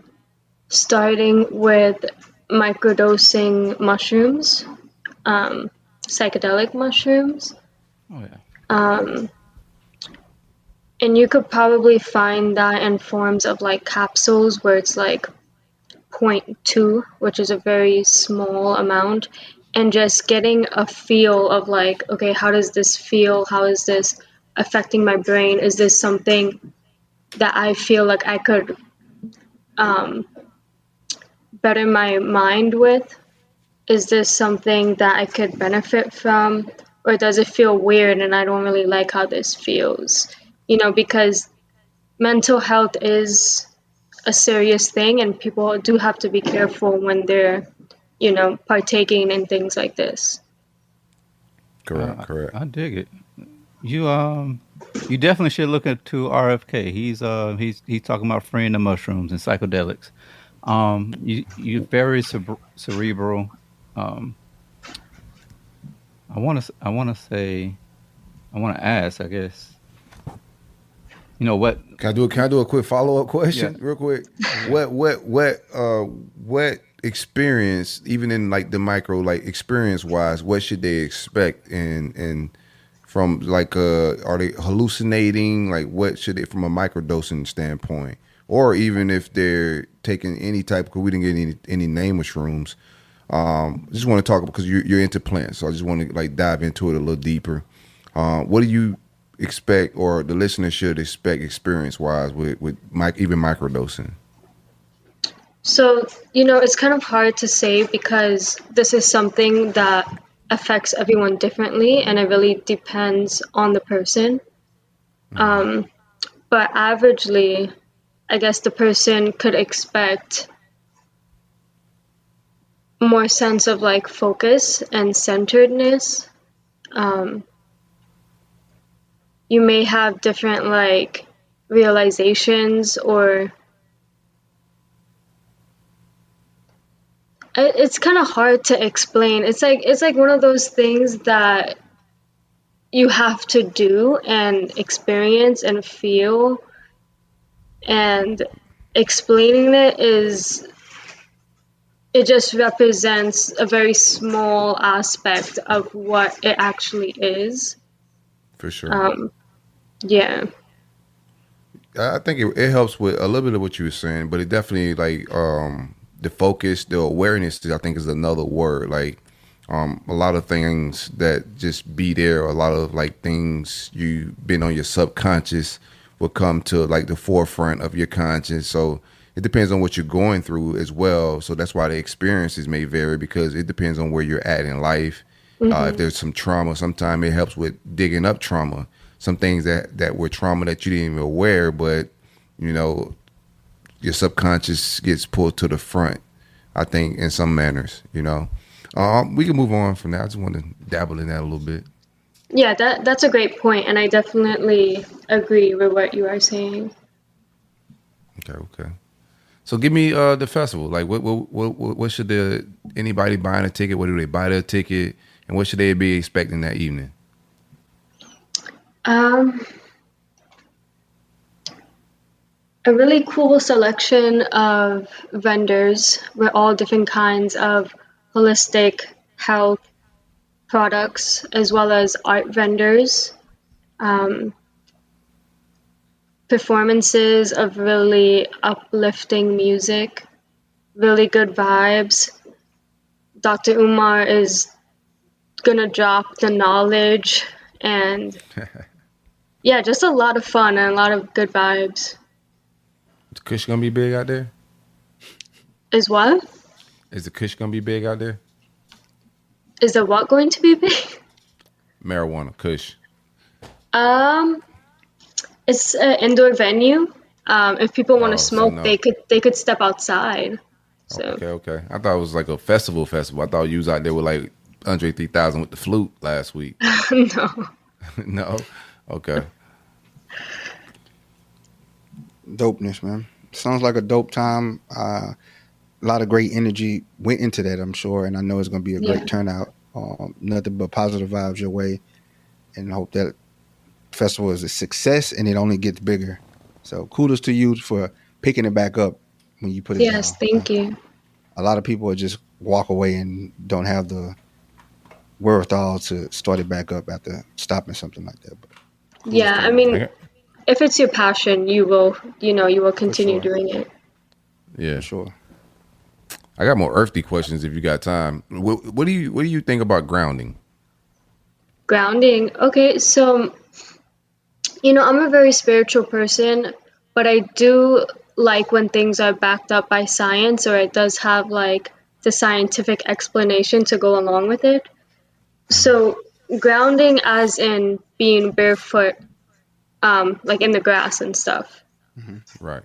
starting with microdosing mushrooms, psychedelic mushrooms. Oh, yeah. And you could probably find that in forms of like capsules where it's like 0.2, which is a very small amount. and just getting a feel of like, okay, how does this feel? How is this affecting my brain? Is this something that I feel like I could better my mind with? Is this something that I could benefit from? Or does it feel weird and I don't really like how this feels? You know, because mental health is a serious thing and people do have to be careful when they're, you know, partaking in things like this. Correct. I dig it. You definitely should look into RFK. He's talking about freeing the mushrooms and psychedelics. You're very cerebral. I want to ask, I guess. You know what? Can I do a quick follow up question, real quick? What experience, even in like the micro, like experience wise, what should they expect? And from like, are they hallucinating? Like, what should they, from a microdosing standpoint, or even if they're taking any type? Because we didn't get any name of shrooms. Just want to talk because you're into plants, so I just want to like dive into it a little deeper. What do you expect, or the listener should expect experience wise with even microdosing? So, you know, it's kind of hard to say because this is something that affects everyone differently and it really depends on the person. But averagely, I guess the person could expect more sense of like focus and centeredness. You may have different like realizations, or it's kind of hard to explain. It's like one of those things that you have to do and experience and feel, and explaining it just represents a very small aspect of what it actually is. For sure. Yeah. I think it helps with a little bit of what you were saying, but it definitely like the focus, the awareness, I think is another word. Like a lot of things that just be there, a lot of like things you've been on your subconscious will come to like the forefront of your conscious. So it depends on what you're going through as well. So that's why the experiences may vary, because it depends on where you're at in life. If there's some trauma, sometimes it helps with digging up trauma. Some things that were trauma that you didn't even aware, but you know, your subconscious gets pulled to the front, I think, in some manners, you know. We can move on from that. I just want to dabble in that a little bit. Yeah, that's a great point, and I definitely agree with what you are saying. Okay. So give me the festival. Like, what should anybody buying a ticket? What do they buy their ticket, and what should they be expecting that evening? A really cool selection of vendors with all different kinds of holistic health products, as well as art vendors. Performances of really uplifting music, really good vibes. Dr. Umar is gonna drop the knowledge, and yeah, just a lot of fun and a lot of good vibes. Is Kush gonna be big out there? Is what? Is the Kush gonna be big out there? Is the what going to be big? Marijuana, Kush. It's an indoor venue. If people want to smoke, no. they could step outside. So Okay. I thought it was like a festival. I thought you was out there with like Andre 3000 with the flute last week. No. No? Okay. Dopeness, man. Sounds like a dope time. A lot of great energy went into that, I'm sure, and I know it's going to be a great turnout. Nothing but positive vibes your way, and hope that festival is a success and it only gets bigger. So kudos to you for picking it back up when you put it down. Yes, thank you. A lot of people just walk away and don't have the wherewithal to start it back up after stopping something like that. But Yeah, I mean, if it's your passion, you will continue doing it. Yeah. For sure. I got more earthy questions if you got time. What do you think about grounding? Grounding. Okay, so I'm a very spiritual person, but I do like when things are backed up by science, or it does have like the scientific explanation to go along with it. So grounding as in being barefoot, like in the grass and stuff. Right.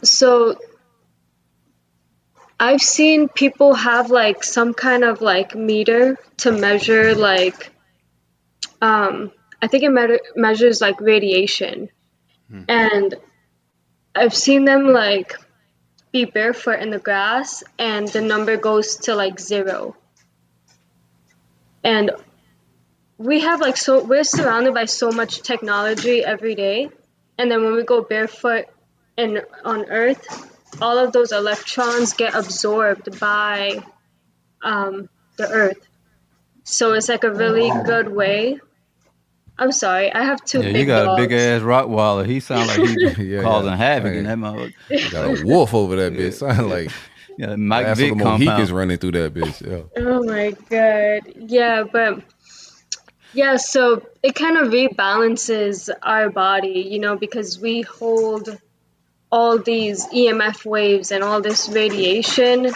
So I've seen people have like some kind of like meter to measure like, I think it measures like radiation. And I've seen them like be barefoot in the grass and the number goes to like 0. And we have like, so we're surrounded by so much technology every day. And then when we go barefoot on Earth, all of those electrons get absorbed by the Earth. So it's like a really good way. I'm sorry, I have two big you got dogs. a big ass Rottweiler. He sounds like he's causing havoc in that motherfucker. You got a wolf over that bitch. Sound like Mike Vick compound is running through that bitch. Yeah. Oh my god. Yeah, but yeah, so it kind of rebalances our body, because we hold all these EMF waves and all this radiation.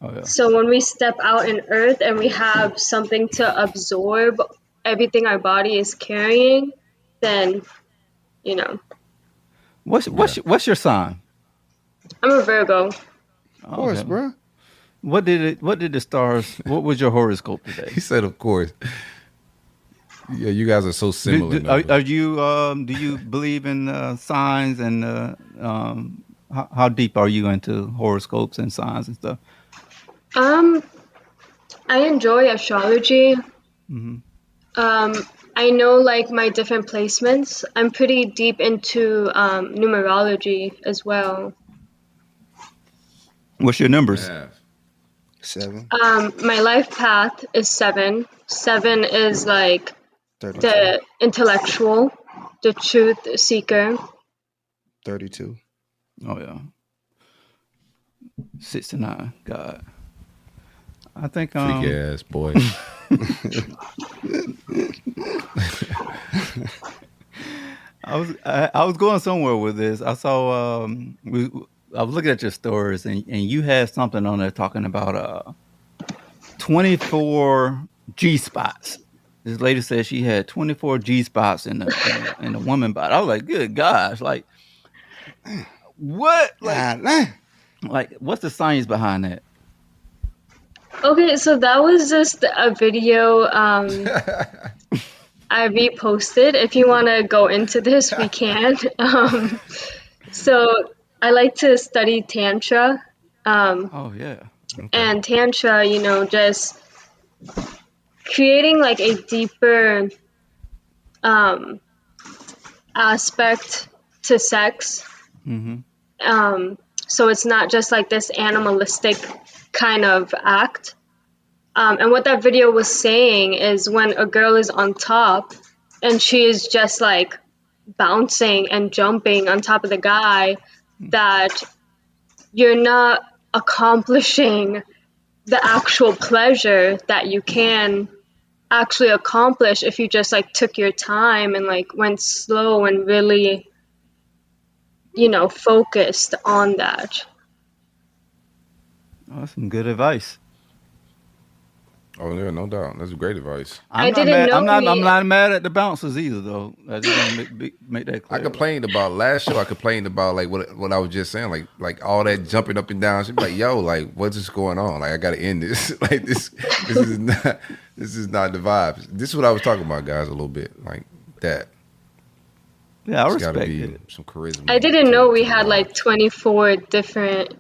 Oh, yeah. So when we step out in Earth and we have something to absorb everything our body is carrying, then, What's your sign? I'm a Virgo. Of course, bro. What did the stars? What was your horoscope today? He said, "Of course." Yeah, you guys are so similar. Are you? Do you believe in signs and how deep are you into horoscopes and signs and stuff? I enjoy astrology. I know like my different placements. I'm pretty deep into numerology as well. What's your numbers? 7. My life path is 7. 7 is like 32. the intellectual, the truth seeker. 32. Oh yeah. 69. God. I think freak ass boy. I was going somewhere with this. I saw I was looking at your stories and you had something on there talking about 24 G spots. This lady said she had 24 G spots in the woman body. I was like, good gosh, like what? Like what's the science behind that? Okay, so that was just a video I reposted. If you want to go into this, we can. So I like to study Tantra. Oh, yeah. Okay. And Tantra, just creating like a deeper aspect to sex. So it's not just like this animalistic kind of act. And what that video was saying is when a girl is on top and she is just like bouncing and jumping on top of the guy, that you're not accomplishing the actual pleasure that you can actually accomplish if you just like took your time and like went slow and really, focused on that. Oh, that's some good advice. Oh yeah, no doubt. That's great advice. I'm not mad at the bouncers either, though. I just want to make that clear. I complained about last show. I complained about like what I was just saying, like all that jumping up and down. She'd be like, "Yo, like what's just going on? Like I got to end this. Like this is not the vibes. This is what I was talking about, guys. A little bit like that. Yeah, I There's respect be it. some charisma. I didn't know we had like 24 different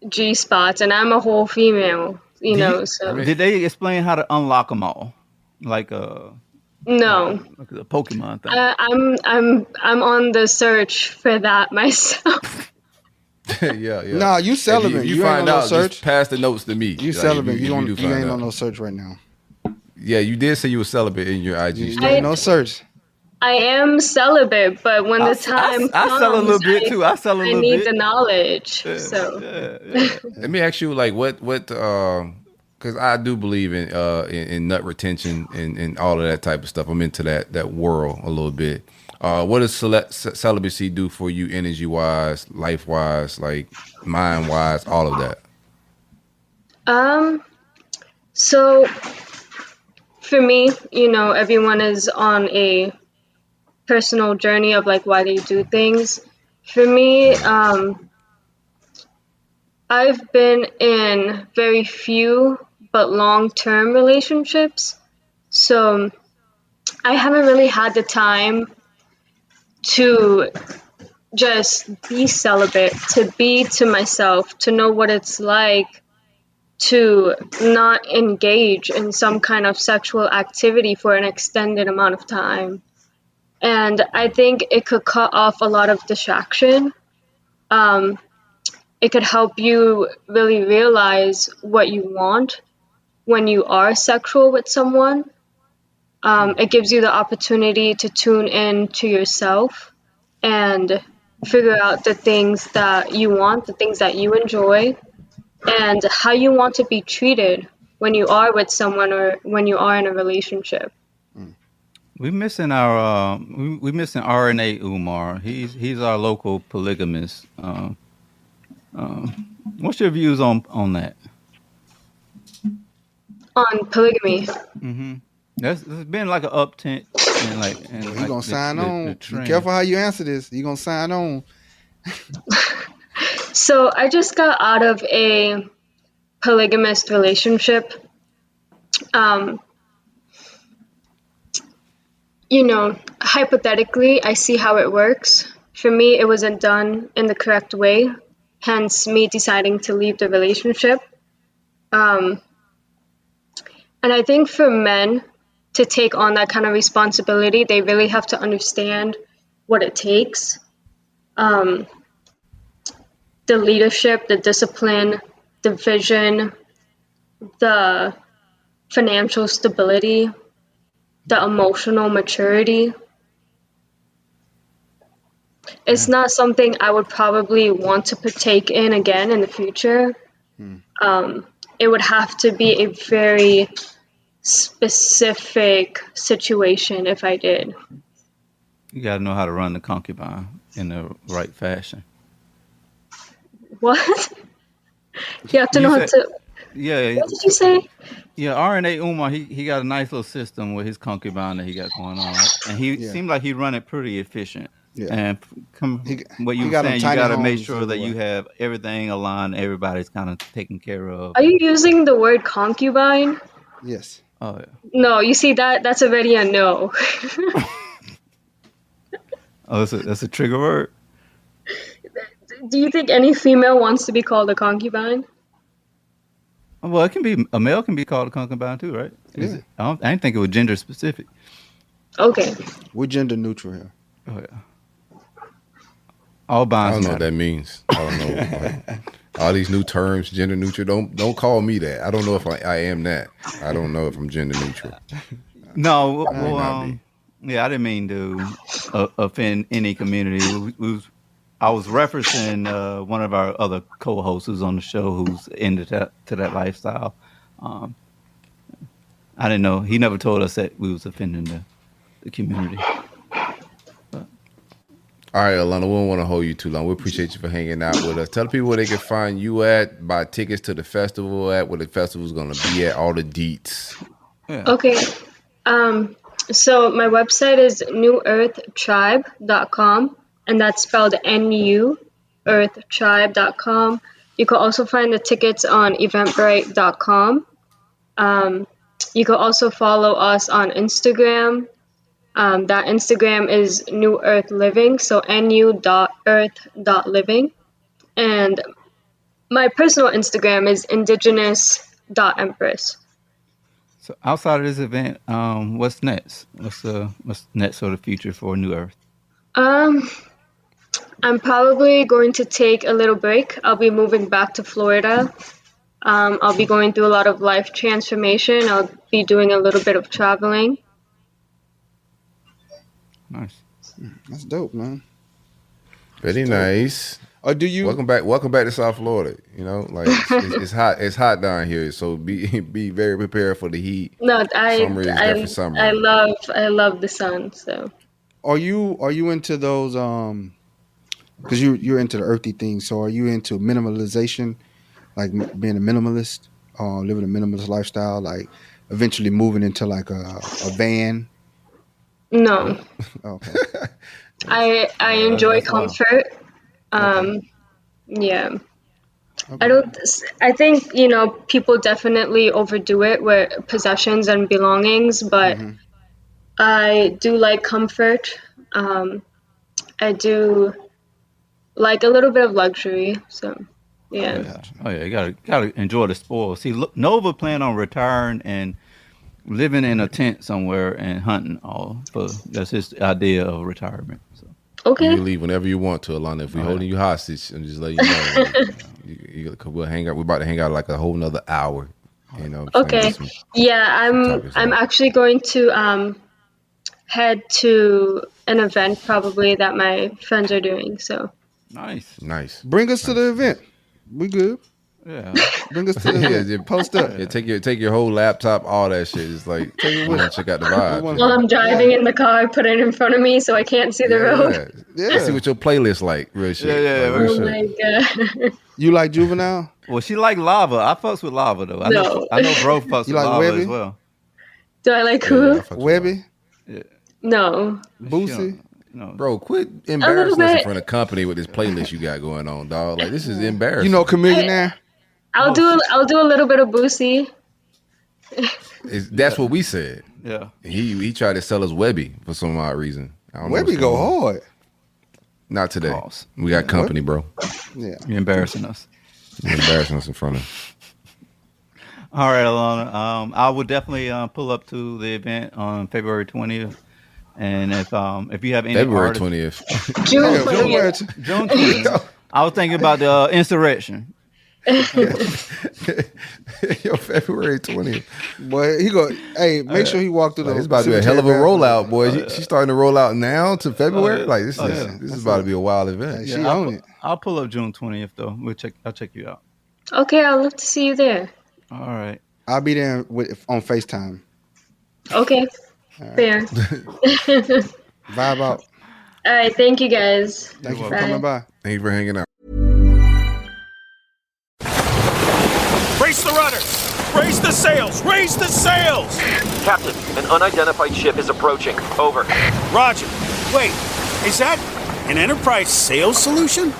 G spots, and I'm a whole female. So did they explain how to unlock them all, like no, like a Pokemon thing? I'm on the search for that myself. yeah. No, you celibate. If you you find ain't on out, no search. just pass the notes to me. You Like, celibate. You do ain't find on out. no search right now. Yeah, you did say you were celibate in your IG You story. ain't no search. I am celibate, but when the time I sell a comes, little bit too. I sell a I little need bit. the knowledge. Yeah, So yeah. Let me ask you, like, what, because I do believe in nut retention and all of that type of stuff. I'm into that world a little bit. What does celibacy do for you, energy wise, life wise, like mind wise, all of that? So for me, everyone is on a personal journey of like why they do things. For me, I've been in very few but long-term relationships. So I haven't really had the time to just be celibate, to be to myself, to know what it's like to not engage in some kind of sexual activity for an extended amount of time. And I think it could cut off a lot of distraction. It could help you really realize what you want when you are sexual with someone. It gives you the opportunity to tune in to yourself and figure out the things that you want, the things that you enjoy, and how you want to be treated when you are with someone or when you are in a relationship. We missing our we missing RNA Umar. He's our local polygamist. What's your views on that? On polygamy. There's been like an uptick and like You're like gonna sign on. the Be trend. careful how you answer this. You're gonna sign on. So I just got out of a polygamist relationship. Hypothetically, I see how it works. For me, it wasn't done in the correct way, hence me deciding to leave the relationship. And I think for men to take on that kind of responsibility, they really have to understand what it takes. The leadership, the discipline, the vision, the financial stability, the emotional maturity. It's not something I would probably want to partake in again in the future. It would have to be a very specific situation if I did. You got to know how to run the concubine in the right fashion. What? You have to You know how said- to. Yeah, What did you say? yeah. RNA Umar, he got a nice little system with his concubine that he got going on, and he seemed like he run it pretty efficient. Yeah. And what you he were got them saying, you tiny got to make homes sure that you everywhere. have everything aligned, everybody's kind of taken care of. Are you using the word concubine? Yes. Oh yeah. No, you see that's already a no. Oh, that's a trigger word. Do you think any female wants to be called a concubine? Well, it can be a male can be called a concubine too, right? I didn't think it was gender specific. Okay. We're gender neutral here. Oh yeah. All I bonds don't know what matter. that means. I don't know. Like, all these new terms, gender neutral. Don't call me that. I don't know if I am that. I don't know if I'm gender neutral. No, I may not be. yeah, I didn't mean to offend any community. I was referencing one of our other co-hosts who's on the show who's into that lifestyle. I didn't know. He never told us that we was offending the community. All right, Alana, we don't want to hold you too long. We appreciate you for hanging out with us. Tell the people where they can find you at, buy tickets to the festival at, where the festival's going to be at, all the deets. Yeah. Okay. So my website is newearthtribe.com, and that's spelled NU, earthtribe.com. You can also find the tickets on eventbrite.com. You can also follow us on Instagram. That Instagram is New Earth Living, so nu.earth.living. And my personal Instagram is indigenous.empress. So outside of this event, what's next? What's next for the future for New Earth? I'm probably going to take a little break. I'll be moving back to Florida. I'll be going through a lot of life transformation. I'll be doing a little bit of traveling. Nice. That's dope, man. Very nice. Or do you? Welcome back to South Florida. You know, like it's hot. It's hot down here, so be very prepared for the heat. No, Summer is definitely summer. I love the sun. So Are you into those? Because you're into the earthy things. So are you into minimalization, like being a minimalist, living a minimalist lifestyle, like eventually moving into like a van? no, Okay. I enjoy comfort. Yeah. I think, people definitely overdo it with possessions and belongings, but I do like comfort. I do like a little bit of luxury. So, yeah. Oh yeah, you gotta enjoy the spoils. See, look, Nova planned on retiring and living in a tent somewhere and hunting. That's his idea of retirement. So. Okay. You can leave whenever you want to, Alana. If we're holding you hostage, and just let you know, we'll hang out. We're about to hang out like a whole nother hour. You know. Okay. Yeah, I'm actually going to head to an event probably that my friends are doing. So. Nice. Bring us to the event. We good. Yeah. Bring us to the event. Yeah, Post up. Yeah, take your whole laptop, all that shit. It's like check out the vibe. While I'm driving in the car, put it in front of me so I can't see the road. Yeah. Let's see what your playlist like. Real shit. Yeah. Like, real Oh shit. my god. You like Juvenile? Well, she like Lava. I fucks with Lava though. I know bro fucks with like Lava Webby? as well. Do I like who? Yeah, Webby? No. Boosie? No. Bro, quit embarrassing us bit. in front of company with this playlist you got going on, dog. Like this is embarrassing. You know Chameleonaire? I'll do a little bit of Boosie. That's what we said. Yeah. He tried to sell us Webby for some odd reason. I don't know Webby what's go going on. hard. Not today. Pause. We got company, bro. Yeah. You're embarrassing us. You're embarrassing us in front of. All right, Alana. I will definitely pull up to the event on February 20th. And if you have any February artists- 20th. June Yeah, 20th. June 20th. I was thinking about the insurrection. Yo, February 20th. Boy, he go. Hey, make sure he walk through the. Like, it's about to be a hell of a rollout, boy. She's starting to roll out now to February. Like this is about to be a wild event. She own it. I'll pull up June 20th though. I'll check you out. Okay, I'll love to see you there. All right. I'll be there on FaceTime. Okay. Fair. Vibe out. All right, thank you guys. Thank you for Bye. coming by. Thank you for hanging out. Brace the rudders! Raise the sails! Raise the sails! Captain, an unidentified ship is approaching. Over. Roger. Wait, is that an enterprise sales solution?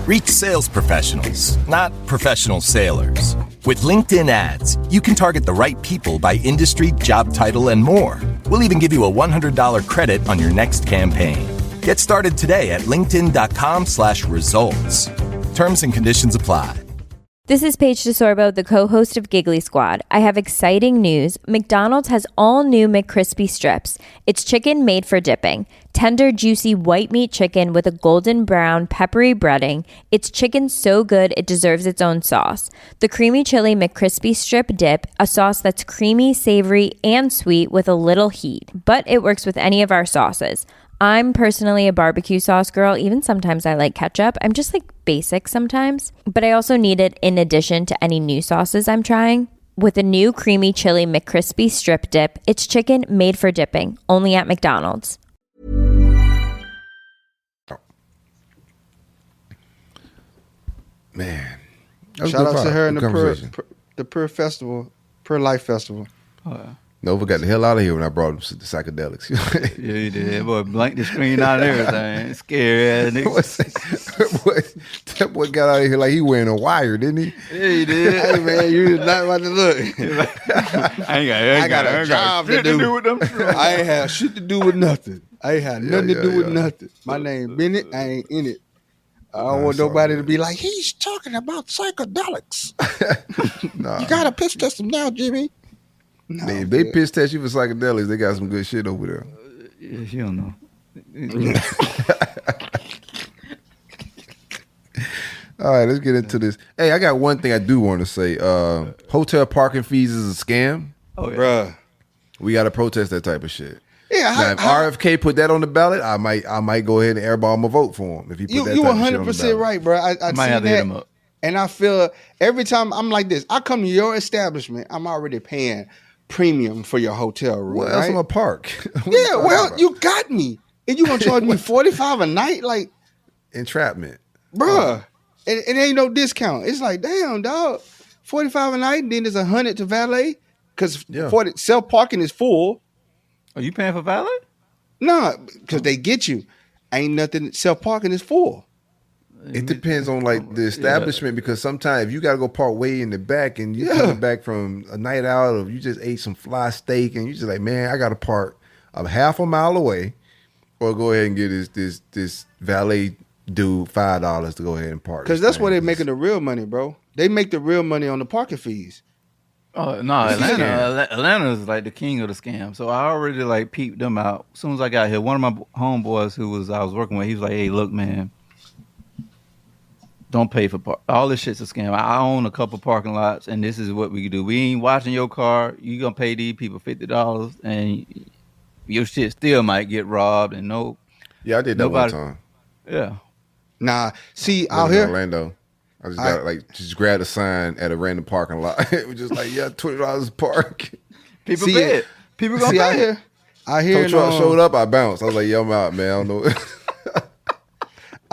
Reach sales professionals, not professional sailors. With LinkedIn ads, you can target the right people by industry, job title, and more. We'll even give you a $100 credit on your next campaign. Get started today at linkedin.com/results. Terms and conditions apply. This is Paige DeSorbo, the co-host of Giggly Squad. I have exciting news. McDonald's has all new McCrispy strips. It's chicken made for dipping. Tender, juicy white meat chicken with a golden brown, peppery breading. It's chicken so good it deserves its own sauce. The creamy chili McCrispy strip dip, a sauce that's creamy, savory, and sweet with a little heat. But it works with any of our sauces. I'm personally a barbecue sauce girl. Even sometimes I like ketchup. I'm just like basic sometimes. But I also need it in addition to any new sauces I'm trying. With a new creamy chili McCrispy strip dip, it's chicken made for dipping, only at McDonald's. Man. Shout out to her in the Pure Festival, Pure Life Festival. Nova got the hell out of here when I brought him to the psychedelics. Yeah, you did. That boy blanked the screen out and everything. Scary ass nigga. That boy got out of here like he wearing a wire, didn't he? Yeah, he did. Hey man, you was not about to look. I got a job to do with them. I ain't had shit to do with nothing. I ain't had nothing to do with nothing. My name Bennett. I ain't in it. I don't want nobody to be like, he's talking about psychedelics. You gotta piss test him now, Jimmy. No, If they piss test you for psychedelics, they got some good shit over there. You don't know. All right, let's get into this. Hey, I got one thing I do want to say. Hotel parking fees is a scam. Oh, yeah. Bruh. We got to protest that type of shit. Yeah, Now, if RFK put that on the ballot, I might go ahead and airball my vote for him if he put that. You type of shit on the 100% ballot. right, bro. I might see have to hit that, him up. and I feel every time I'm like this. I come to your establishment, I'm already paying premium for your hotel room. What else right? am I park? Yeah, well, you got me, and you gonna charge me $45 a night, like, entrapment, bruh. It ain't no discount. It's like, damn, dog, $45 a night, and then there's $100 to valet because self parking is full. Are you paying for valet? No, because they get you. Ain't nothing. Self parking is full. It depends on like the establishment because sometimes if you gotta go park way in the back and you coming back from a night out or you just ate some fly steak and you just like, man, I gotta park a half a mile away, or go ahead and get this valet dude $5 to go ahead and park. Because that's where they're making the real money, bro. They make the real money on the parking fees. Oh no, Atlanta is like the king of the scam. So I already like peeped them out. As soon as I got here, one of my homeboys I was working with, he was like, "Hey, look, man, don't pay for all this shit's a scam. I own a couple parking lots, and this is what we do. We ain't watching your car. You gonna pay these people $50, and your shit still might get robbed. And no, yeah, I did that one time. Yeah, nah. See out here, Orlando. I just got just grabbed a sign at a random parking lot. It was just like, yeah, $20 to park. People pay it. People gonna pay it. I hear. Tow truck showed up. I bounced. I was like, yeah, I'm out, man. I don't know.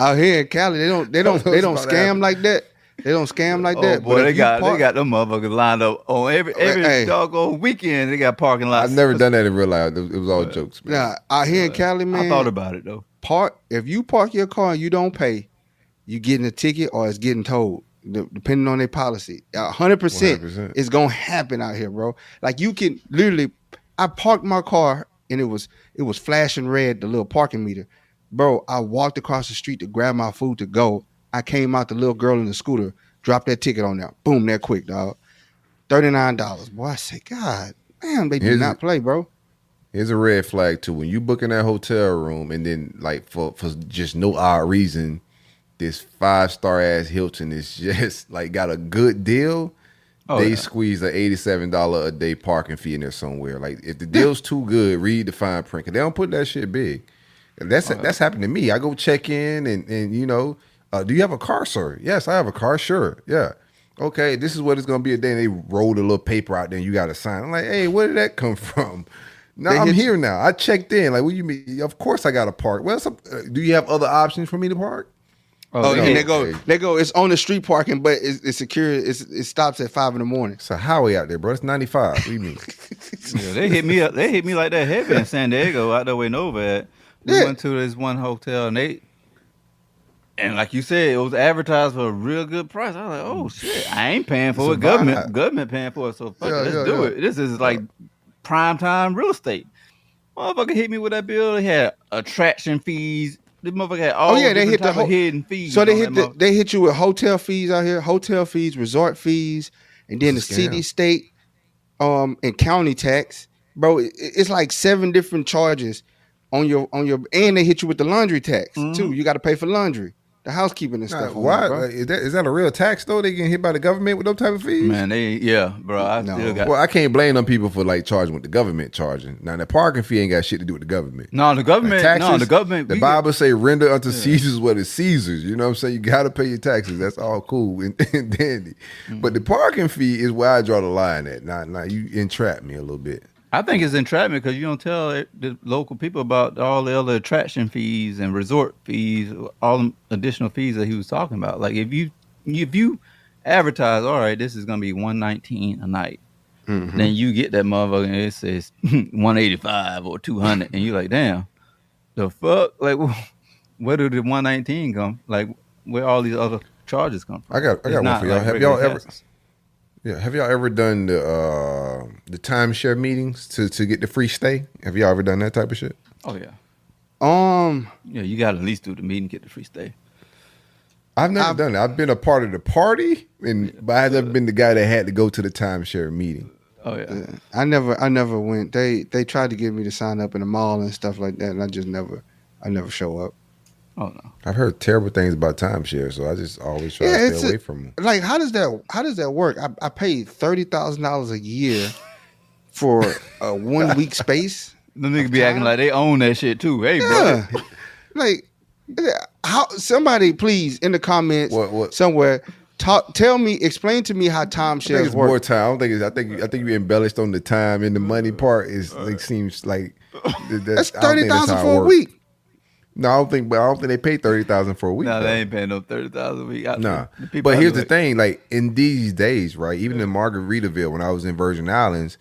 Out here in Cali, they don't scam like that. They don't scam like that. Boy, they got them motherfuckers lined up on every doggone weekend. They got parking lots. I've never done that in real life. It was all jokes, man. Nah, out here in Cali, man. I thought about it though. If you park your car and you don't pay, you getting a ticket or it's getting towed, depending on their policy. 100% is gonna happen out here, bro. Like you can literally, I parked my car and it was flashing red, the little parking meter. Bro, I walked across the street to grab my food to go. I came out, the little girl in the scooter, dropped that ticket on there. Boom, that quick, dog. $39. Boy, I say, God, damn, they do not play, bro. Here's a red flag too. When you book in that hotel room and then like for just no odd reason, this 5-star ass Hilton is just like got a good deal. They squeeze an $87 a day parking fee in there somewhere. Like if the deal's too good, read the fine print. Cause they don't put that shit big. And that's happened to me. I go check in and you know, do you have a car, sir? Yes, I have a car. Sure. Yeah. Okay, this is what it's gonna be a day. And they rolled a little paper out there and you got to sign. I'm like, hey, where did that come from? No, I'm here now. I checked in. Like, what do you mean? Of course I got to park. Well, do you have other options for me to park? And they go. It's on the street parking, but it's secure. It stops at 5 a.m. It's a highway out there, bro. It's 95. What do you mean? Yeah, they hit me up. They hit me like that heavy in San Diego, out there way Nova at. We went to this one hotel and like you said, it was advertised for a real good price. I was like, oh shit, I ain't paying for it. Government paying for it. So fuck it, let's do it. This is like prime time real estate. Motherfucker hit me with that bill. They had attraction fees. The motherfucker had all they hit the hidden fees. So they hit you with hotel fees out here, hotel fees, resort fees, and then the city, state, and county tax. Bro, it's like 7 different charges on your and they hit you with the laundry tax too. You got to pay for laundry, the housekeeping and stuff. Why? Is that a real tax though? They getting hit by the government with those type of fees? Man, bro. Well, I can't blame them people for like charging what the government charging. Now the parking fee ain't got shit to do with the government. No, the government. Taxes, the government. The Bible say render unto Caesar's what is Caesar's. You know what I'm saying? You got to pay your taxes. That's all cool and dandy. But the parking fee is where I draw the line at. Now you entrap me a little bit. I think it's entrapment because you don't tell the local people about all the other attraction fees and resort fees, all the additional fees that he was talking about. Like if you advertise, all right, this is gonna be $119 a night, then you get that motherfucker and it says $185 or $200, and you're like, damn, the fuck? Like, where did the $119 come? Like, where all these other charges come from? I got one for y'all. Have y'all ever done the timeshare meetings to get the free stay? Have y'all ever done that type of shit? Oh yeah. Yeah, you got to at least do the meeting, get the free stay. I've never done it. I've been a part of the party, but I've never been the guy that had to go to the timeshare meeting. Oh yeah. I never went. They tried to get me to sign up in the mall and stuff like that, and I never show up. Oh no. I've heard terrible things about timeshare, so I just always try to stay away from them. Like, how does that work? I paid $30,000 a year for a 1 week space. The niggas be acting like they own that shit too. Hey, bro. Yeah. Like, how? Somebody please in the comments somewhere explain to me how I think timeshares it's work. more time. I think you embellished on the time and the money part. It seems like That's $30,000 for a week. No, I don't think they pay $30,000 for a week. No, they ain't paying no $30,000 a week. Nah, but here's the thing: like in these days, right? Even in Margaritaville, when I was in Virgin Islands,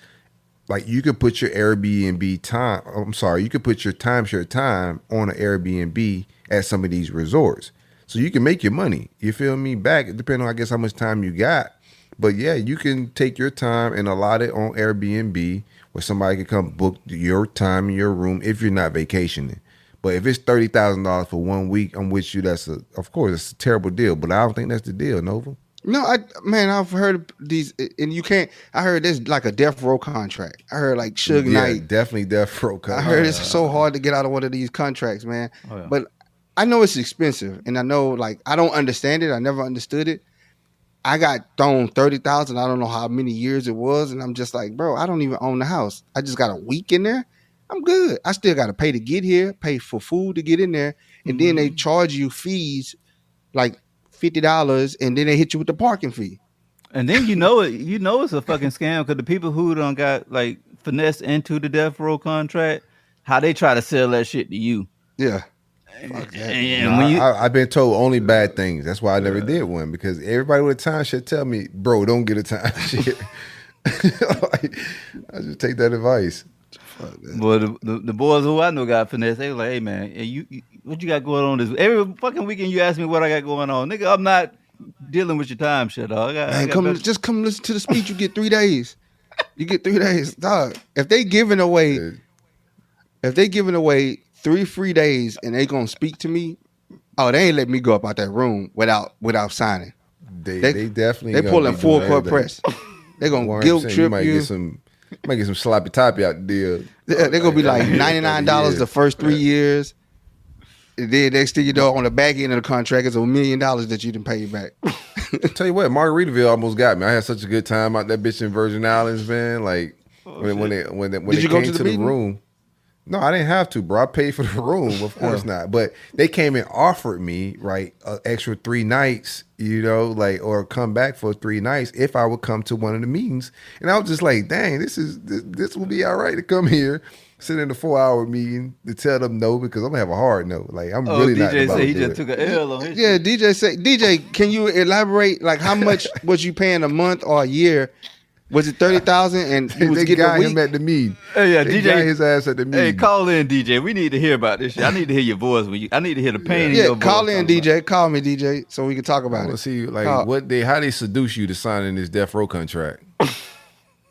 like you could put your Airbnb time. I'm sorry, you could put your timeshare time on an Airbnb at some of these resorts, so you can make your money. You feel me? Back depending on I guess how much time you got, but yeah, you can take your time and allot it on Airbnb where somebody can come book your time in your room if you're not vacationing. But if it's $30,000 for 1 week, I'm with you. Of course, it's a terrible deal. But I don't think that's the deal, Nova. No, I've heard these, and you can't. I heard this like a death row contract. I heard like Suge Knight, definitely death row contract. I heard it's so hard to get out of one of these contracts, man. Oh, yeah. But I know it's expensive, and I know like I don't understand it. I never understood it. I got thrown $30,000. I don't know how many years it was, and I'm just like, bro, I don't even own the house. I just got a week in there. I'm good. I still got to pay to get here, pay for food to get in there, and then they charge you fees like $50, and then they hit you with the parking fee. And then you know it's a fucking scam because the people who done got like finessed into the death row contract, how they try to sell that shit to you. Yeah. I've been told only bad things. That's why I never did one, because everybody with a timeshare tell me, bro, don't get a timeshare. I just take that advice. But the boys who I know got finesse. They were like, "Hey man, you what you got going on this every fucking weekend? You ask me what I got going on, nigga. I'm not dealing with your time shit, dog. Come listen to the speech. You get 3 days. You get 3 days, dog. If they giving away 3 free days and they gonna speak to me, they ain't let me go up out that room without signing. They definitely they pulling full court press. They gonna guilt trip you. Might get some sloppy toppy out the deal. They're gonna be like $99 the first 3 years. And then next thing you know, on the back end of the contract, it's $1 million that you didn't pay back. Tell you what, Margaritaville almost got me. I had such a good time out that bitch in Virgin Islands, man. Like when they came to the room. No, I didn't have to, bro. I paid for the room, of course not. But they came and offered me, right, an extra 3 nights, or come back for 3 nights if I would come to one of the meetings. And I was just like, dang, this will be all right to come here, sit in a 4-hour meeting to tell them no, because I'm gonna have a hard no. Like I'm really not about to do it. DJ said he just took an L on his shit. DJ, can you elaborate? Like how much was you paying a month or a year? Was it 30,000 and he was getting a week? Him at the meeting. Hey, yeah, they DJ got his ass at the meeting. Hey, call in, DJ. We need to hear about this shit. I need to hear your voice. I need to hear the pain in your voice. Call in, DJ. Call me, DJ, so we can talk about it. Let's see, how they seduce you to sign in this death row contract.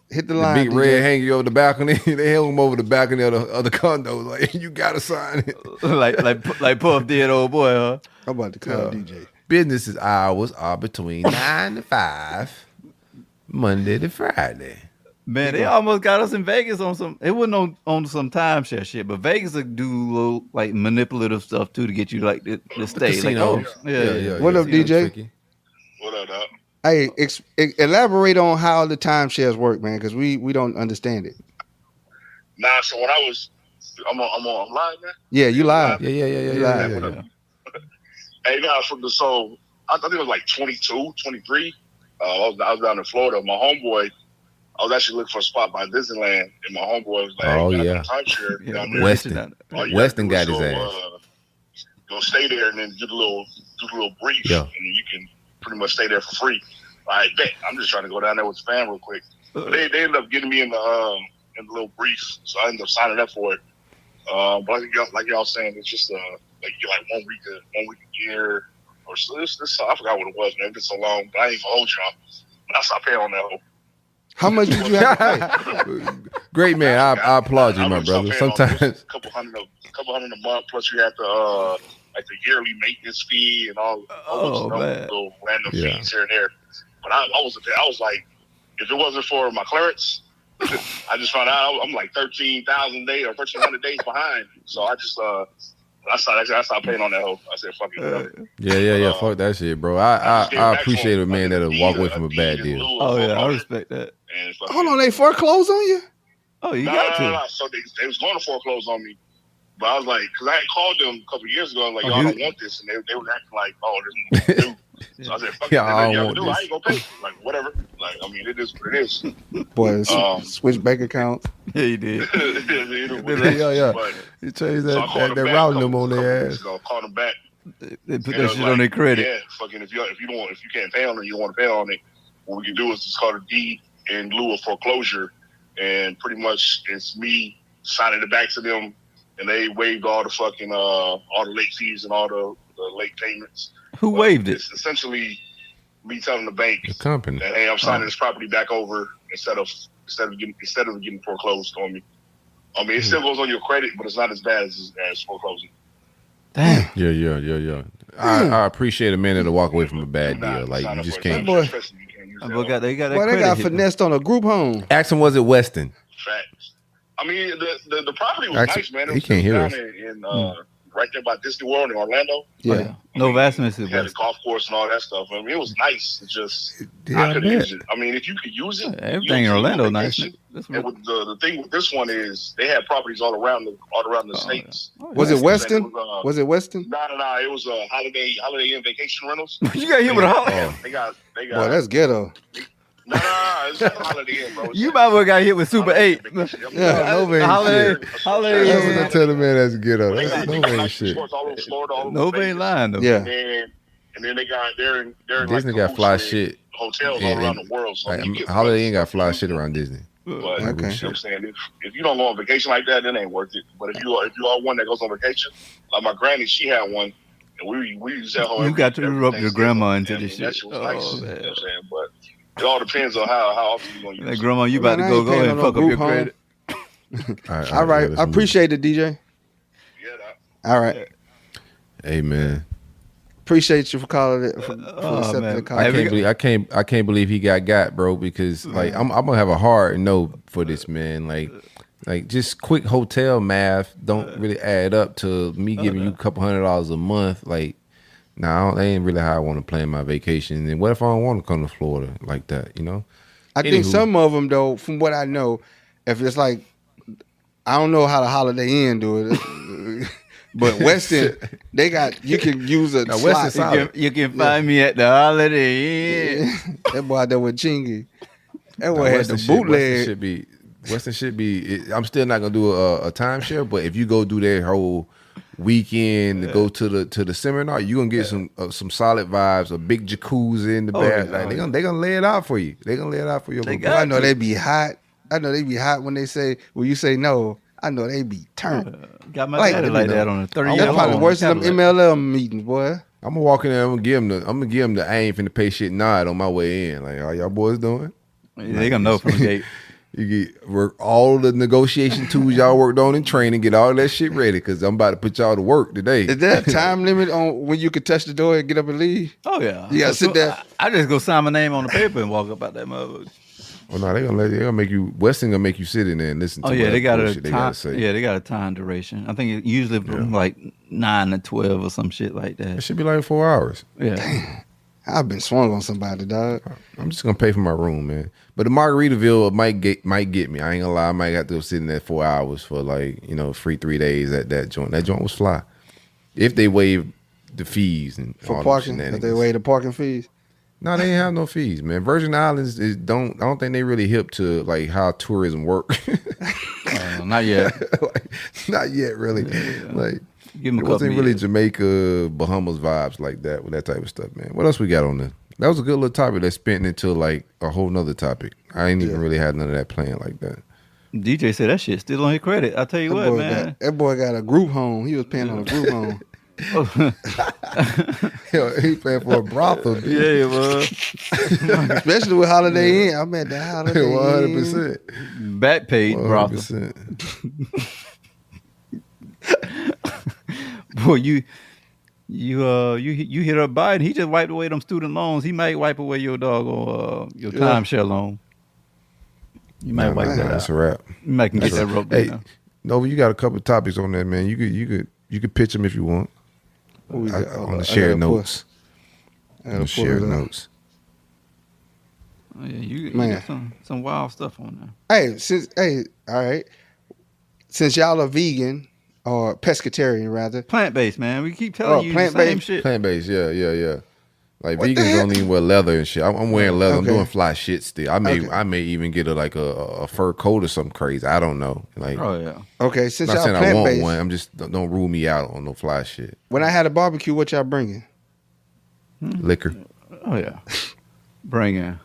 Hit the line. Big DJ. red hanging over the balcony. They held him over the balcony of the condo. Like you gotta sign it. like Puff did, old boy, huh? I'm about to call DJ. Business hours are between 9 to 5, Monday to Friday. Man, they almost got us in Vegas on some. It wasn't on some timeshare shit, but Vegas would do little like manipulative stuff too to get you like to stay. Casino. Yeah. What up, DJ? Tricky. What up, Doc? Hey, elaborate on how the timeshares work, man, because we don't understand it. Nah, so when I'm live, man. Yeah, you live. Yeah. Hey, now so I think it was like 22, 23. I was down in Florida. My homeboy. I was actually looking for a spot by Disneyland, and my homeboy was like, timeshare down there. Weston got his ass. Go stay there and then do the little brief, and then you can pretty much stay there for free. I bet. I'm just trying to go down there with the fam real quick. But they ended up getting me in the little brief, so I ended up signing up for it. But like y'all saying, it's just like you get like 1 week a year, or so. This I forgot what it was, man. It's been so long, but I ain't gonna hold y'all. I stopped paying on that whole. How much did you have to pay? Great man, I applaud you, my brother. Sometimes a couple hundred a month, plus you have to like the yearly maintenance fee and all those little random fees here and there. But I was like, if it wasn't for my clearance, I just found out I'm like 13,000 days or 1,300 days behind. So I just I stopped paying on that whole. I said, fuck it. Yeah. Fuck that shit, bro. I appreciate a man that'll walk away from a bad deal. Oh yeah, I respect that. Hold on, they foreclosed on you? Oh, you No, got to. no. So they was going to foreclose on me. But I was like, because I had called them a couple of years ago. I was like, y'all don't want this. And they were acting like, oh, this is new. So I said, fuck it. I Y'all want do. this. I ain't going to pay. Like, whatever. Like, I mean, it is what it is. Boy, switch bank accounts. Yeah, you did. Yeah. You changed that routing them on their ass. I called them back. They put that shit on their credit. Yeah, fucking if you can't pay on it, you don't want to pay on it. What we can do is just call a deed in lieu of foreclosure, and pretty much it's me signing it back to them, and they waived all the fucking all the late fees and all the late payments. Who waived it? It's essentially me telling the bank, The company. that hey, I'm signing this property back over instead of getting foreclosed on me. I mean, it still goes on your credit, but it's not as bad as foreclosing. Damn. Yeah. I appreciate a minute to walk away from a bad deal. Like, you just can't. Boy, They got that boy, they got credit hit. finessed on a group home. Ask him, was it Weston? Facts. I mean, the property was Actually, nice, man. It he was can't hear down us. in right there by Disney World in Orlando. Yeah. No vastness is Had a West. golf course and all that stuff. I mean, it was nice. It's just Yeah, I I couldn't bet. use it. I mean, if you could use it, Everything in use it on Orlando nice. vacation. That's And with the thing with this one is they had properties all around the states. Was it Weston? It was, Was it Weston? No. It was Holiday Inn Vacation Rentals. You got hit with a holiday. They got. Boy, that's ghetto. No, it's just Holiday Inn, bro. It's You might as well got hit with Super 8. Yeah, no man Holiday, shit. holiday. That's what I tell the man that's ghetto. They That's got no man nice shit. resorts all over Florida, all over Nobody Vegas. lying though. Yeah. And then they got they're in Disney like got fly cahoots with shit. hotels Yeah, all around and- the world. So Like, you get Holiday Inn flights. got fly shit around Disney. But Okay. you know what I'm saying, if you don't go on vacation like that, then it ain't worth it. But if you are one that goes on vacation, like my granny, she had one, and we use that whole. You got to rub your grandma into this That shit. shit was nice. Oh, You know man. what I'm saying? But it all depends on how often you gonna use Like, it. grandma, you about to Man, I go ain't go paying ahead and on no fuck up your group home. credit. All right. let's I move. appreciate it, DJ. Yeah, All right. Hey man, Appreciate you for calling it. For Oh, accepting man. the call. I can't believe he got bro, because like I'm gonna have a hard no for this man. Like just quick hotel math don't really add up to me giving you a couple $100 a month. Like, nah, that ain't really how I want to plan my vacation. And what if I don't want to come to Florida like that? You know. I think Anywho. some of them, though, from what I know, if it's like, I don't know how the Holiday Inn do it, but Weston, you can use a Now, slot. Weston solid. You can find me at the Holiday Inn. That boy out there with Chingy. That boy Now, had Weston the shit- bootleg. Weston should be. I'm still not gonna do a timeshare, but if you go do that whole weekend to go to the seminar, you gonna get some solid vibes. A big jacuzzi in the back. yeah. Like they gonna lay it out for you. They gonna lay it out for you. They Boy, got I know to. they be hot. I know they be hot when you say no. I know they be turned. Got my Like, daddy you like know, that on a 30 That's probably worse than them MLM meetings, boy. I'm gonna walk in there. I'm gonna give them the I ain't finna pay shit nod on my way in. Like, how y'all boys doing? They gonna know from the gate. You get work all the negotiation tools y'all worked on in training. Get all that shit ready because I'm about to put y'all to work today. Is there a time limit on when you can touch the door and get up and leave? Oh yeah. You gotta sit there. I just go sign my name on the paper and walk up out that motherfucker. Oh no, they gonna make you. Weston gonna make you sit in there and listen to. Oh yeah, they got a bullshit they time. gotta say. Yeah, they got a time duration. I think it usually from like 9 to 12 or some shit like It that. should be like 4 hours. Yeah. I've been swung on somebody, dog. I'm just gonna pay for my room, man. But the Margaritaville might get me. I ain't gonna lie. I might have to go sit in there 4 hours for free 3 days at that joint. That joint was fly. If they waive the fees and For all parking, the if shenanigans. they waive the parking fees. No, they ain't have no fees, man. Virgin Islands I don't think they really hip to like how tourism work. Not yet. Like, not yet, really. Like, Give 'em a it couple wasn't really years. Jamaica, Bahamas vibes like that with that type of stuff, man. What else we got on this? That was a good little topic that spent into like a whole nother topic. I ain't even really had none of that planned like that. DJ said that shit still on his credit. I tell you what, man. That boy got a group home. He was paying on a group home. He paying for a brothel, dude. Yeah, it was. Especially with Holiday Inn. I'm at the Holiday Inn. 100%. Back paid, brothel. 100%. Boy, you hit up Biden. He just wiped away them student loans. He might wipe away your dog or your timeshare loan. You might wipe that That's out. a wrap. You might can get that rope Hey, down. Nova, you got a couple of topics on that, man. You could pitch them if you want. What we got? On the I shared gotta pull- notes. I On gotta the pull shared it up. notes. Oh, yeah, you Man. got some wild stuff on there. All right. Since y'all are vegan or pescatarian rather, Plant-based, man. We keep telling you the same shit. Plant-based, yeah. Like What the vegans heck? don't even wear leather and shit. I'm wearing leather. I'm Okay. doing fly shit still. I may even get a fur coat or something crazy. I don't know. Like, Oh yeah. okay. Since not y'all saying I want plant-based, one. I'm just don't rule me out on no fly shit. when I had a barbecue, what y'all bringing? Liquor. Oh yeah. Bring in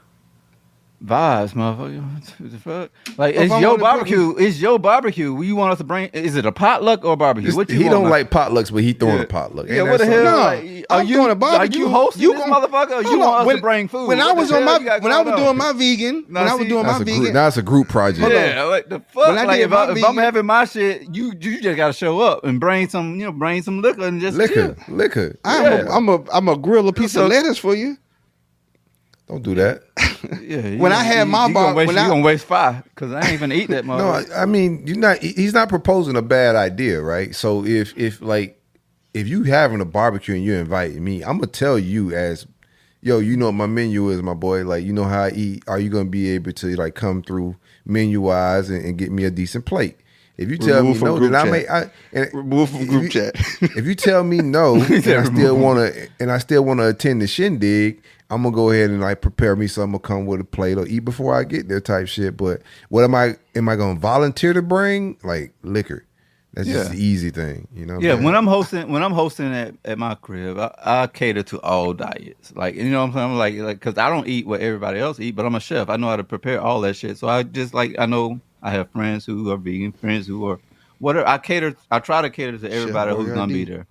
vibes, motherfucker. What the fuck? Like, If it's I'm your on the barbecue. It's your barbecue. You want us to bring? Is it a potluck or a barbecue? What you He want, don't man? like potlucks, but he throwing a potluck. Yeah, Ain't what that the hell? something? No, Are I'm you doing a barbecue. Are you hosting this gon- motherfucker? Or you Hold want on. us to bring food? When I What was the on hell my you got when I was going doing on? my vegan, Now, when I was see, doing That's my a group. vegan, Now it's a group project. Yeah, like the fuck. When I Like did if my I'm vegan- having my shit, you just gotta show up and bring some liquor and just chill. Liquor. I'm a grill a piece of lettuce for you. Don't do that. Yeah. When I had my you bar- gonna waste, when you I- gonna waste fire because I ain't gonna eat that No, motherfucker. I mean he's not proposing a bad idea, right? So if you having a barbecue and you're inviting me, I'm gonna tell you as, yo, you know what my menu is, my boy. Like, you know how I eat. Are you gonna be able to like come through menu wise and get me a decent plate? If you tell Remove me from no, group then chat. Remove from group chat. If you tell me no, and I still wanna attend the shindig, I'm gonna go ahead and like prepare me something, come with a plate or eat before I get there type shit. But what am I gonna volunteer to bring? Like liquor. That's just the easy thing, you know? Yeah, man? when I'm hosting at my crib, I cater to all diets. Like, you know what I'm saying? I'm like, because I don't eat what everybody else eat, but I'm a chef. I know how to prepare all that shit. So I just like, I know I have friends who are vegan, friends who are whatever. I try to cater to everybody who's gonna be there.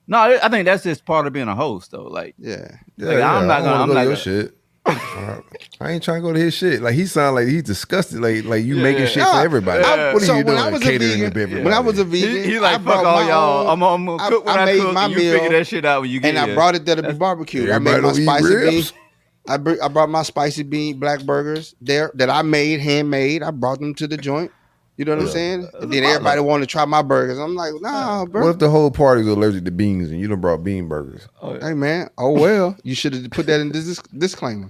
No, I think that's just part of being a host, though. Like, I'm not gonna go to your shit. I ain't trying to go to his shit. Like, he sound like he's disgusted. Like you making shit for everybody. What are you doing? When I was a vegan, He like, I fuck brought all my y'all. own- I'm gonna cook what I made cook, my and you meal, figure that shit out when you get and here. I brought it there to be barbecued. I made my Everybody don't eat spicy ribs. bean. I brought my spicy bean black burgers there that I made, handmade. I brought them to the joint. You know what I'm saying? And then everybody wanted to try my burgers. I'm like, nah, bro. What if the whole party's allergic to beans and you done brought bean burgers? Hey man, oh well, you should have put that in this disclaimer.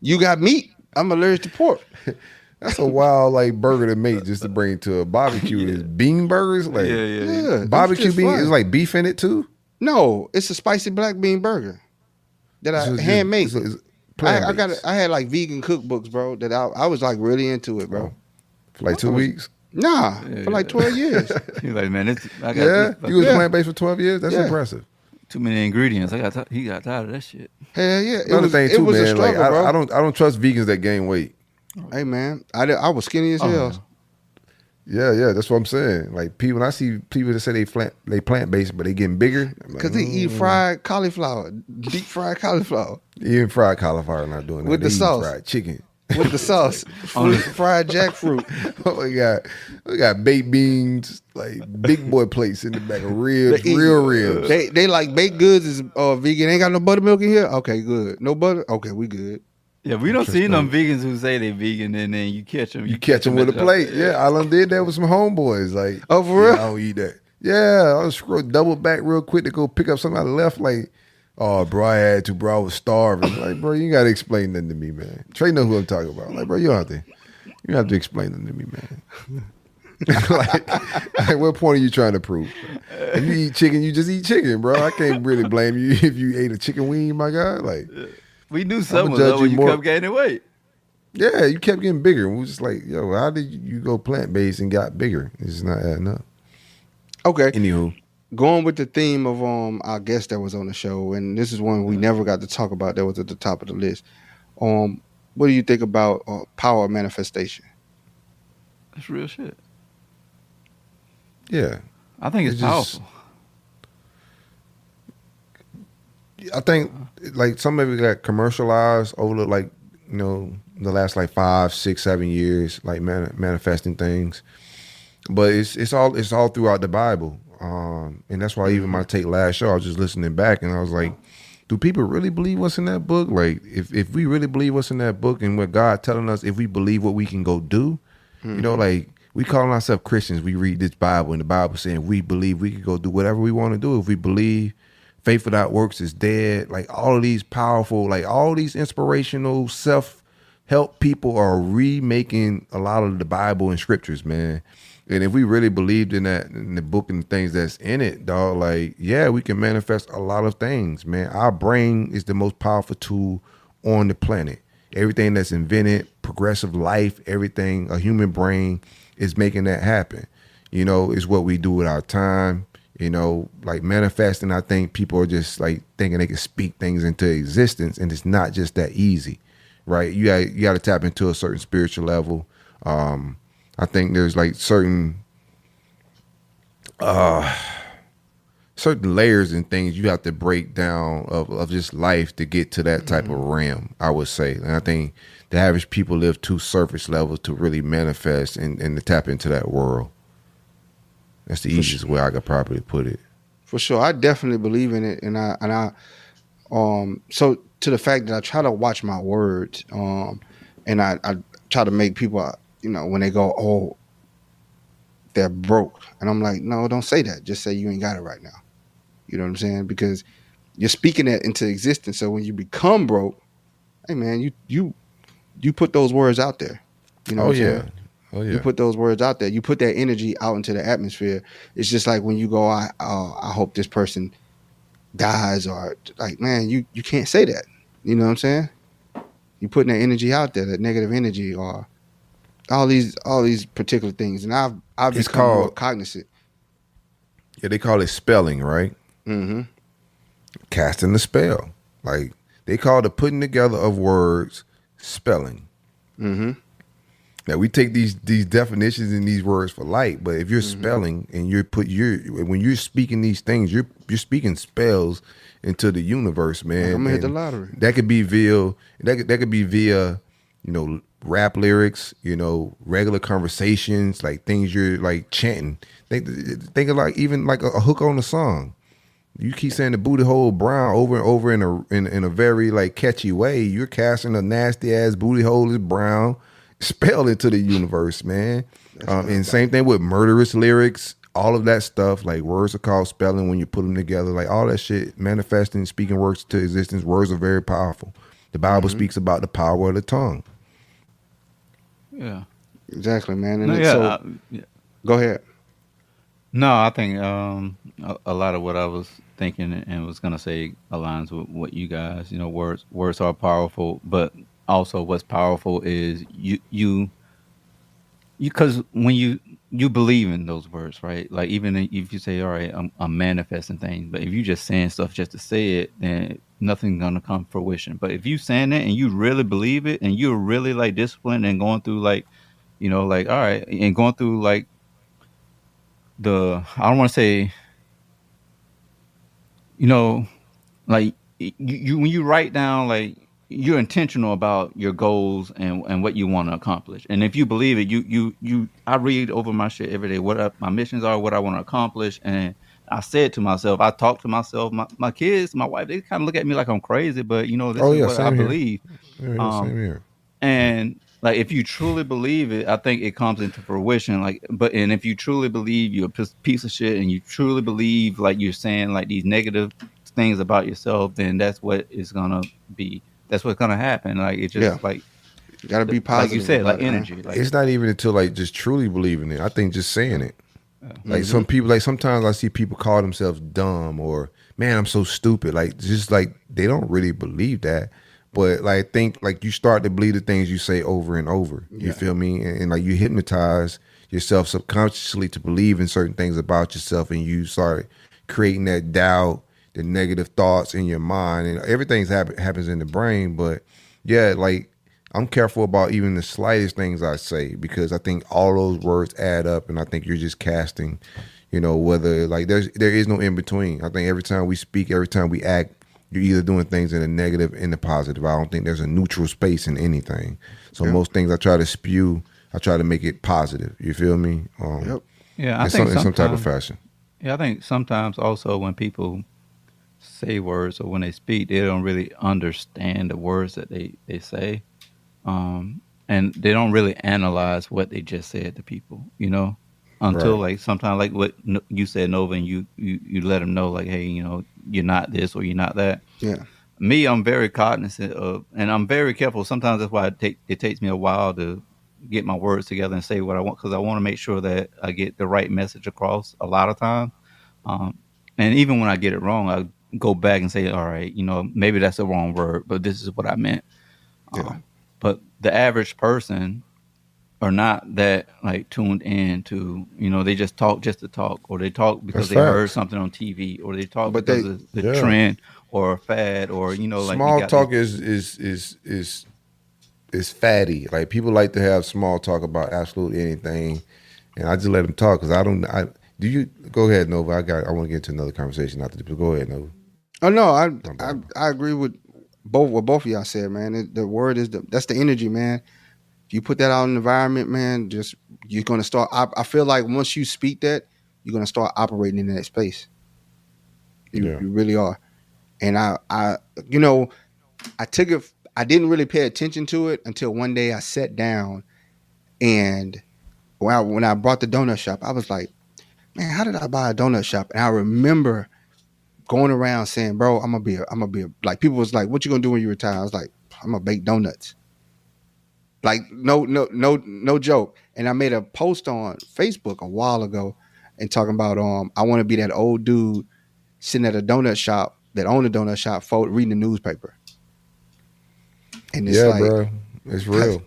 You got meat. I'm allergic to pork. That's a wild like burger to make just to bring to a barbecue. Is bean burgers like Yeah, barbecue it's just bean fun. is like beef in it too. No, it's a spicy black bean burger that I So it's handmade. just- it's I got plant-based. I had like vegan cookbooks, bro. That I was like really into it, bro. For like 2 weeks. Nah, for like 12 years. He's like, man, I got Yeah, this, you was Yeah. plant based for 12 years. That's Yeah. impressive. too many ingredients. He got tired of that shit. Hell yeah, Another thing it too, was a man. Like struggle, bro. I don't trust vegans that gain weight. Hey man, I was skinny as hell. Yeah, that's what I'm saying. Like people, when I see people that say they plant based, but they getting bigger Because they eat fried cauliflower, deep fried cauliflower even fried cauliflower not doing that. With They the eat sauce. fried chicken. with the sauce, fried jackfruit. we got baked beans, like big boy plates in the back of ribs, They eat- real ribs. They like baked goods is vegan. Ain't got no buttermilk in here. Okay, good. No butter. Okay, we good. Yeah, we don't see them vegans who say they vegan and then you catch them. You catch them with a plate. Yeah, I done did that with some homeboys. Like, oh, for real? I don't eat that. Yeah, I was scroll double back real quick to go pick up something I left. Like, oh, bro, I had to, bro. I was starving. Like, bro, you gotta explain nothing to me, man. Trey know who I'm talking about. Like, bro, you don't have to explain nothing to me, man. like, what point are you trying to prove? If you eat chicken, you just eat chicken, bro. I can't really blame you if you ate a chicken wing, my guy. Like, we knew I'ma something judge though when you you more- kept gaining weight. yeah, you kept getting bigger. We was just like, yo, how did you go plant based and got bigger? It's just not adding up. Okay. Anywho, Going with the theme of our guest that was on the show, and this is one we never got to talk about. That was at the top of the list. What do you think about power manifestation? That's real shit. yeah. I think it's It just- powerful. I think like some of it got commercialized over the, like, you know, the last like 5, 6, 7 years, like manifesting things. But it's all throughout the Bible, and that's why even my take last show, I was just listening back and I was like, do people really believe what's in that book? Like, if we really believe what's in that book and what God telling us, if we believe what we can go do, you know, like we calling ourselves Christians, we read this Bible and the Bible saying we believe we can go do whatever we want to do. If we believe faith without works is dead, like all of these powerful, like all these inspirational help people are remaking a lot of the Bible and scriptures, man. And if we really believed in that, in the book and the things that's in it, dog, like, yeah, we can manifest a lot of things, man. Our brain is the most powerful tool on the planet. Everything that's invented, progressive life, everything, a human brain is making that happen. You know, it's what we do with our time, you know, like manifesting. I think people are just like thinking they can speak things into existence, and it's not just that easy, right? You got to tap into a certain spiritual level. I think there's like certain layers and things you have to break down of just life to get to that type of realm, I would say. And I think the average people live too surface level to really manifest and to tap into that world. That's the easiest way I could probably put it. For sure. I definitely believe in it. And I so to the fact that I try to watch my words, and I try to make people, you know, when they go, oh, they're broke. And I'm like, no, don't say that. Just say you ain't got it right now. You know what I'm saying? Because you're speaking that into existence. So when you become broke, hey man, you put those words out there. You know what I'm saying? Oh yeah. You put those words out there. You put that energy out into the atmosphere. It's just like when you go, I hope this person dies, or like, man, you can't say that. You know what I'm saying? You putting that energy out there, that negative energy, or all these particular things. And I've become more cognizant. Yeah, they call it spelling, right? Mm-hmm. Casting the spell. Like, they call the putting together of words spelling. Mm-hmm. Now, we take these definitions and these words for light, but if you're spelling and when you're speaking these things, you're speaking spells into the universe, man. I'm gonna hit the lottery. That could be via, you know, rap lyrics, you know, regular conversations, like things you're like chanting. Think of like even like a hook on a song. You keep saying the booty hole brown over and over in a very like catchy way. You're casting a nasty ass booty hole is brown spell into the universe, man. And same thing with murderous lyrics, all of that stuff. Like words are called spelling when you put them together. Like all that shit, manifesting, speaking words to existence. Words are very powerful. The Bible speaks about the power of the tongue. Yeah, exactly, man. And no, go ahead. No, I think a lot of what I was thinking and was gonna say aligns with what you guys. You know, words are powerful, but also what's powerful is you because when you believe in those words, right? Like even if you say, all right, I'm manifesting things, but if you just saying stuff just to say it, then nothing's gonna come fruition. But if you saying it and you really believe it and you're really like disciplined and going through like, you know, like, all right, and going through like I don't want to say, you know, like you when you write down, like you're intentional about your goals and what you want to accomplish. And if you believe it, I read over my shit every day, what my missions are, what I want to accomplish. And I said to myself, I talk to myself, my kids, my wife, they kind of look at me like I'm crazy, but you know, this is what I believe. Same here. And like, if you truly believe it, I think it comes into fruition. Like, and if you truly believe you're a piece of shit and you truly believe like you're saying like these negative things about yourself, then that's what is gonna be. That's what's gonna happen. Like it's just like you gotta be positive. Like you said, like energy. Like, it's not even until like just truly believing it. I think just saying it. Like some people, like sometimes I see people call themselves dumb or man, I'm so stupid. Like just like they don't really believe that. But like think like you start to believe the things you say over and over. You feel me? And like you hypnotize yourself subconsciously to believe in certain things about yourself, and you start creating that doubt, the negative thoughts in your mind, and everything happens in the brain. But yeah, like I'm careful about even the slightest things I say because I think all those words add up, and I think you're just casting, you know, whether like there is no in between. I think every time we speak, every time we act, you're either doing things in the negative and the positive. I don't think there's a neutral space in anything. So most things I try to spew, I try to make it positive. You feel me? Yeah, I think in some type of fashion. Yeah, I think sometimes also when people say words or when they speak, they don't really understand the words that they say. And they don't really analyze what they just said to people, you know, until like sometimes like what you said, Nova, and you let them know like, hey, you know, you're not this or you're not that. Yeah. me, I'm very cognizant of, and I'm very careful. Sometimes that's why it takes me a while to get my words together and say what I want, because I want to make sure that I get the right message across a lot of times. And even when I get it wrong, I go back and say, all right, maybe that's the wrong word, but this is what I meant. But the average person are not that like tuned in to, they just talk just to talk, or they talk because they heard something on TV, or they talk because of the trend or a fad, or like small talk is fatty. Like people like to have small talk about absolutely anything, and I just let them talk because do you go ahead, Nova? I want to get into another conversation after this, but go ahead, Nova. Oh no, I agree with what both of y'all said, man. The word is that's the energy, man. If you put that out in the environment, man, you're gonna start. I feel like once you speak that, you're gonna start operating in that space. You really are. And I took it. I didn't really pay attention to it until one day I sat down, and when I brought the donut shop, I was like, man, how did I buy a donut shop? And I remember going around saying, bro, I'm gonna be a like, people was like, what you gonna do when you retire? I was like, I'm gonna bake donuts. Like no joke. And I made a post on Facebook a while ago and talking about I want to be that old dude sitting at a donut shop that owned a donut shop reading the newspaper. And it's bro, it's real.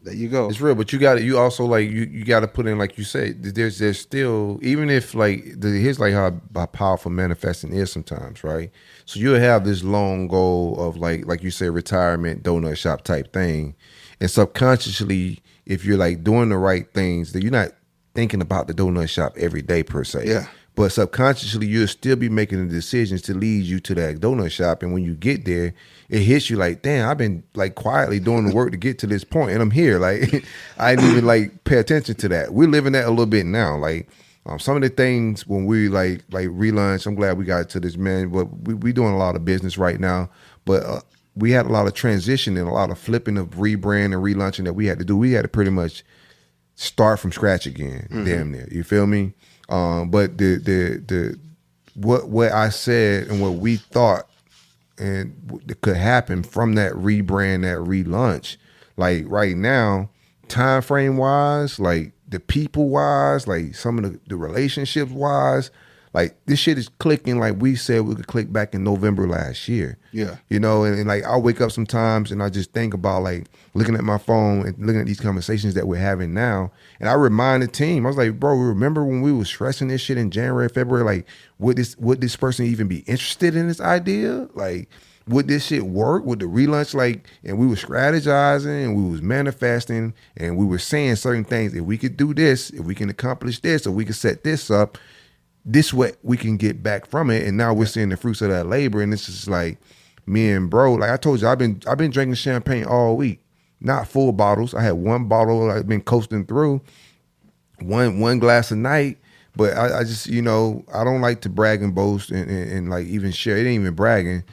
There you go. It's real, but you also like you got to put in, like you said, there's still, even if here's like how powerful manifesting is sometimes, right? So you'll have this long goal of like you say, retirement, donut shop type thing, and subconsciously, if you're like doing the right things, that you're not thinking about the donut shop every day per se. Yeah. But subconsciously, you'll still be making the decisions to lead you to that donut shop. And when you get there, it hits you like, damn, I've been like quietly doing the work to get to this point, and I'm here. Like, I didn't even like pay attention to that. We're living that a little bit now. Like, some of the things when we like relaunch, I'm glad we got to this, man. But we doing a lot of business right now. But we had a lot of transition and a lot of flipping of rebrand and relaunching that we had to do. We had to pretty much start from scratch again, damn near. You feel me? But the what I said and what we thought and what could happen from that rebrand, that relaunch, like right now, time frame wise, like the people wise, like some of the relationships wise, like this shit is clicking like we said we could click back in November last year. Yeah. And like I'll wake up sometimes and I just think about like looking at my phone and looking at these conversations that we're having now. And I remind the team, I was like, bro, remember when we was stressing this shit in January, February? Like, would this person even be interested in this idea? Like, would this shit work? Would the relaunch, like, and we were strategizing and we was manifesting and we were saying certain things. If we could do this, if we can accomplish this, or we could set this up, this way we can get back from it. And now we're seeing the fruits of that labor. And this is like me and bro, like I told you, I've been drinking champagne all week, not full bottles. I had one bottle I've been coasting through, one glass a night. But I just, I don't like to brag and boast and like even share. It ain't even bragging.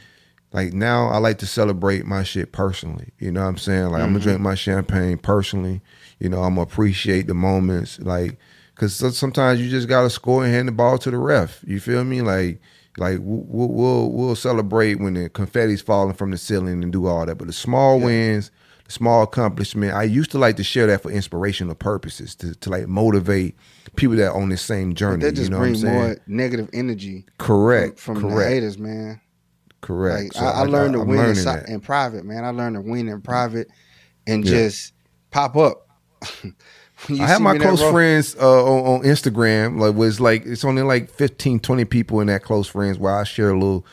Like now I like to celebrate my shit personally. You know what I'm saying? Like I'm gonna drink my champagne personally. I'm gonna appreciate the moments. Like, cause sometimes you just gotta score and hand the ball to the ref. You feel me? Like we'll celebrate when the confetti's falling from the ceiling and do all that. But the small wins, the small accomplishment, I used to like to share that for inspirational purposes to like motivate people that are on this same journey. But that just brings more negative energy. Correct. From the haters, man. Correct. Like, so I learned to win in private, man. I learned to win in private and just pop up. I have my close friends on Instagram. Like, it's only like 15, 20 people in that close friends where I share little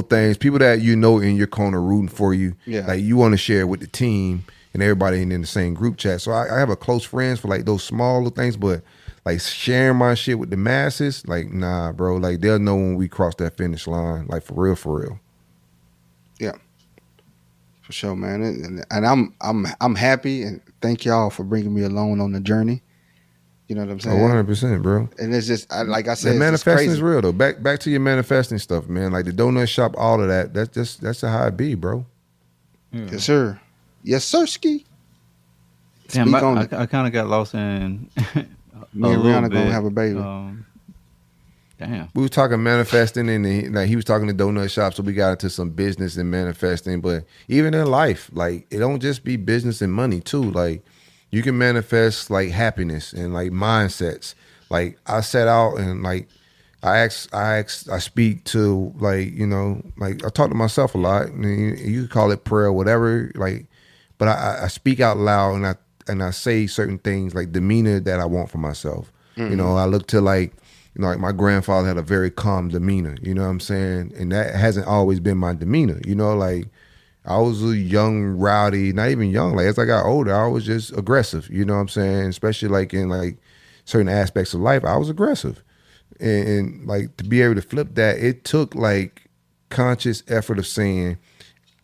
things. People that in your corner rooting for you. Yeah. Like you want to share with the team and everybody in the same group chat. So I have a close friends for like those small little things, but like sharing my shit with the masses, like nah, bro. Like they'll know when we cross that finish line. Like for real. Yeah, for sure, man. And I'm happy, and thank y'all for bringing me along on the journey. You know what I'm saying? 100%, bro. And it's just like I said, the manifesting is real though. Back to your manifesting stuff, man. Like the donut shop, all of that. That's how it be, bro. Yes, sir. Yes, sir. Ski. Damn, I kind of got lost in. Me and Rihanna gonna have a baby. Damn. We were talking manifesting, and he was talking to donut shop, so we got into some business and manifesting. But even in life, like it don't just be business and money too. Like you can manifest like happiness and like mindsets. Like I set out and like I speak to like, you know, like I talk to myself a lot. I mean, you could call it prayer or whatever. Like, but I speak out loud and I say certain things like demeanor that I want for myself. Mm-hmm. You know, I look to like. You know, like my grandfather had a very calm demeanor, you know what I'm saying? And that hasn't always been my demeanor, you know, like I was a young, rowdy, not even young, like as I got older, I was just aggressive, you know what I'm saying? Especially like in like certain aspects of life, I was aggressive. And like to be able to flip that, it took like conscious effort of saying,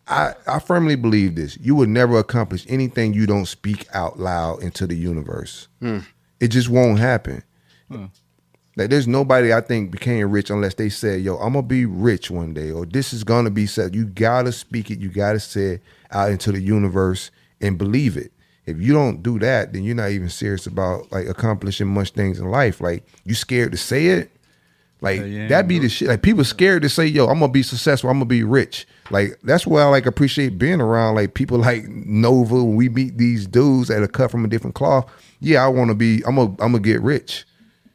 I firmly believe this, you will never accomplish anything you don't speak out loud into the universe. It just won't happen. Like there's nobody I think became rich unless they said, yo, I'm gonna be rich one day, or this is gonna be said. You gotta speak it, you gotta say it out into the universe and believe it. If you don't do that, then you're not even serious about like accomplishing much things in life. Like you scared to say it, like that'd be the shit. Like people scared to say, yo, I'm gonna be successful, I'm gonna be rich. Like that's why I like appreciate being around like people like Nova. When we meet these dudes that are cut from a different cloth, yeah, I'm gonna get rich.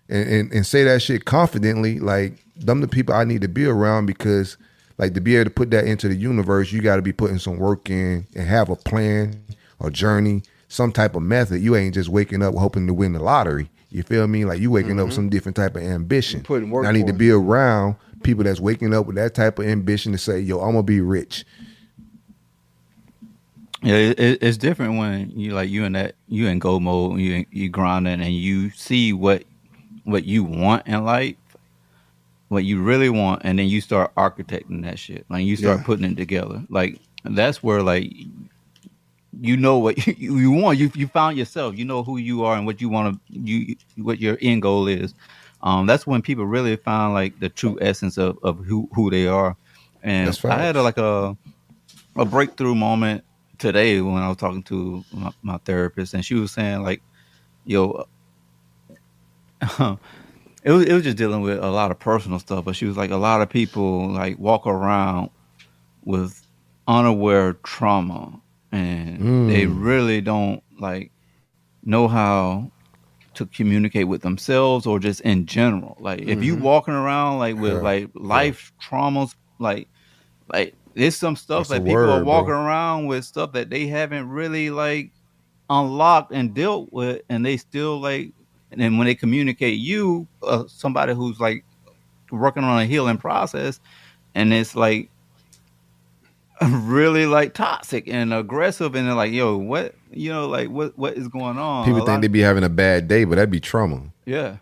And say that shit confidently, like them the people I need to be around, because like to be able to put that into the universe, you got to be putting some work in and have a plan, a journey, some type of method. You ain't just waking up hoping to win the lottery. You feel me? Like you waking up with some different type of ambition. Putting work. I need to be around people that's waking up with that type of ambition to say, yo, I'm gonna be rich. Yeah, it's different when you in go mode, you grinding, and you see what you want in life, what you really want, and then you start architecting that shit. Like you start putting it together. Like that's where like you know what you want. You found yourself. You know who you are and what you want to. What your end goal is. That's when people really find like the true essence of who they are. And I had a breakthrough moment today when I was talking to my therapist, and she was saying like, yo. It was just dealing with a lot of personal stuff, but she was like, a lot of people like walk around with unaware trauma, and they really don't like know how to communicate with themselves or just in general. Like if you walking around like with like life traumas, like there's some stuff that people are walking around with stuff that they haven't really like unlocked and dealt with, and they still like. And then when they communicate somebody who's like working on a healing process, and it's like really like toxic and aggressive, and they're like, yo, what, you know, like what is going on? People think they be having a bad day, but that'd be trauma. Yeah.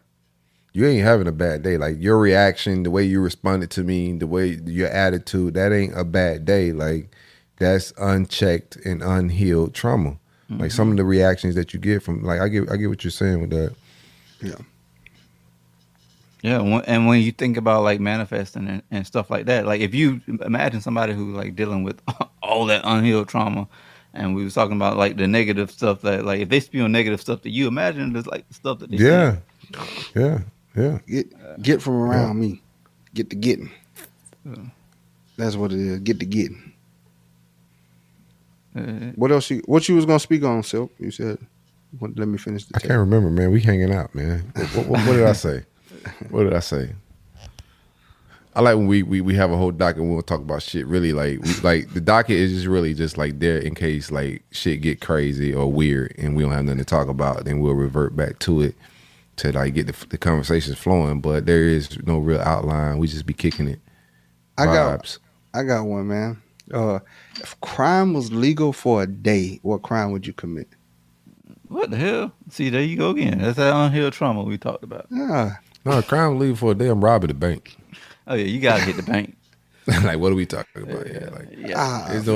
You ain't having a bad day. Like your reaction, the way you responded to me, the way your attitude, that ain't a bad day. Like that's unchecked and unhealed trauma. Like some of the reactions that you get from, like I get what you're saying with that. Yeah, and when you think about like manifesting and stuff like that, like if you imagine somebody who like dealing with all that unhealed trauma, and we was talking about like the negative stuff that like if they spew negative stuff to you, imagine there's like the stuff that they say. Get from around me, get to getting. That's what it is. Get to getting. What else? What you was gonna speak on, Silk? You said. Let me finish the tape. I can't remember, man. We hanging out, man. What did I say? What did I say? I like when we have a whole docket and we'll talk about shit. Really, like the docket is just really just like there in case like shit get crazy or weird and we don't have nothing to talk about. Then we'll revert back to it to like get the conversations flowing. But there is no real outline. We just be kicking it. I got one, man. If crime was legal for a day, what crime would you commit? What the hell? See, there you go again. That's that unhealed trauma we talked about. Yeah. No, crime leave for a day. I'm robbing the bank. Oh yeah, you gotta hit the bank. Like, what are we talking about? I ain't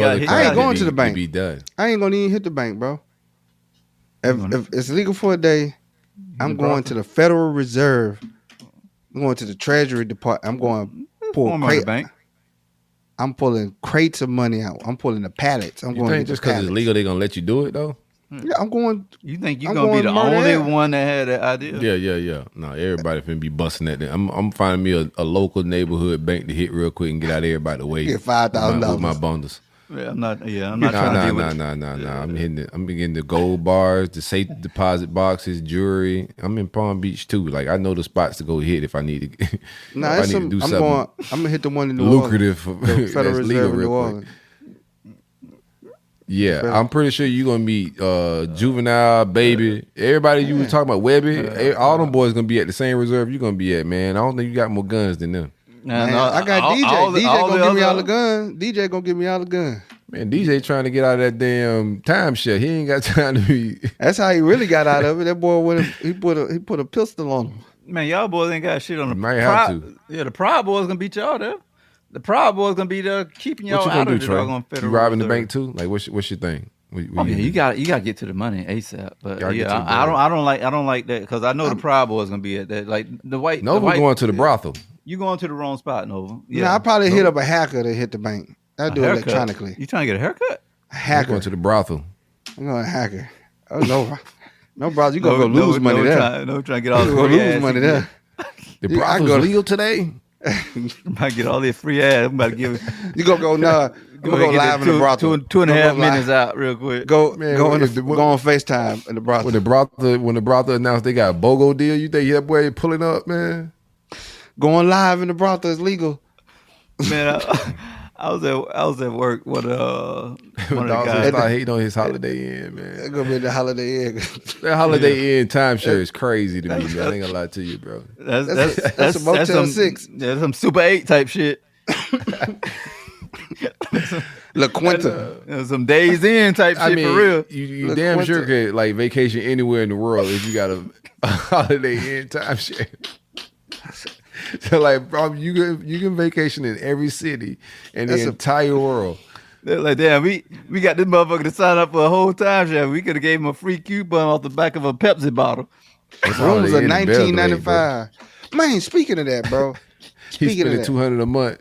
going to the bank. Be done. I ain't gonna even hit the bank, bro. If it's legal for a day, I'm going to the Federal Reserve. I'm going to the Treasury Department. I'm going to pull bank. I'm pulling crates of money out. I'm pulling the pallets. I'm you going think to just because it's legal, they're gonna let you do it though? Yeah, I'm going. You think you're I'm gonna be the going only Murder. one that had that idea? Yeah. No, everybody finna be busting that. I'm finding me a local neighborhood bank to hit real quick and get out of everybody the way. Get $5,000 with my bundles. Yeah, I'm not trying to deal with it. I'm getting the gold bars, the safe deposit boxes, jewelry. I'm in Palm Beach too. Like I know the spots to go hit if I need to. Nah, I'm gonna hit the one in New lucrative, Orleans. The Federal that's legal Reserve in real New quick. Orleans. Yeah, I'm pretty sure you're gonna meet Juvenile, Baby, everybody you was talking about, Webby, all them boys gonna be at the same reserve you're gonna be at, man. I don't think you got more guns than them. Man, I got DJ. DJ gonna give me all the guns. DJ gonna give me all the guns. Man, DJ trying to get out of that damn timeshare. He ain't got time to be. That's how he really got out of it. That boy he put a pistol on him. Man, y'all boys ain't got shit on the Might have to. Yeah, the Proud Boys gonna beat y'all there. The Proud Boys gonna be there keeping y'all What you out gonna of do, the Trey? doggone Federal You robbing the Reserve. bank too? Like, what's your thing? You got to get to the money ASAP. But Gotta get yeah, to the I don't like that because I know the Proud Boys gonna be at that. Like Nova the white, going to the brothel. You going to the wrong spot, Nova. Yeah, I probably hit up a hacker to hit the bank. I do it haircut? electronically. You trying to get a haircut? A hacker. Going to the brothel. I'm going to hacker. Oh no, no, bro, you gonna go lose money there. Trying to get all the You gonna free lose ass money you there. The Yeah, I brothel's go- legal today. I'm about to get all this free ass. I'm about to give. You gonna go I'm gonna go live in the brothel. Two and a Gonna half go live. minutes out real quick. Go Man, go if the- go on FaceTime in the brothel. When the brothel announced they got a BOGO deal, you think that boy pulling up, man? Going live in the brothel is legal. Man, I was at work. One of the guys. Start hating on his Holiday Inn, man. It's gonna be the Holiday Inn. That Holiday Inn timeshare is crazy to me, man. I ain't gonna lie to you, bro. That's a Motel some, 6. That's some Super 8 type shit. La Quinta. That's some Days In type shit I mean, for real. you Look, damn what's sure it? could like vacation anywhere in the world if you got a Holiday Inn timeshare. So like, bro, you can vacation in every city in the entire world. They're like, damn, we got this motherfucker to sign up for a whole time share. We could have gave him a free coupon off the back of a Pepsi bottle. Rooms are $19.95. Man, speaking of that, bro. He's Speaking of spending that, $200 a month.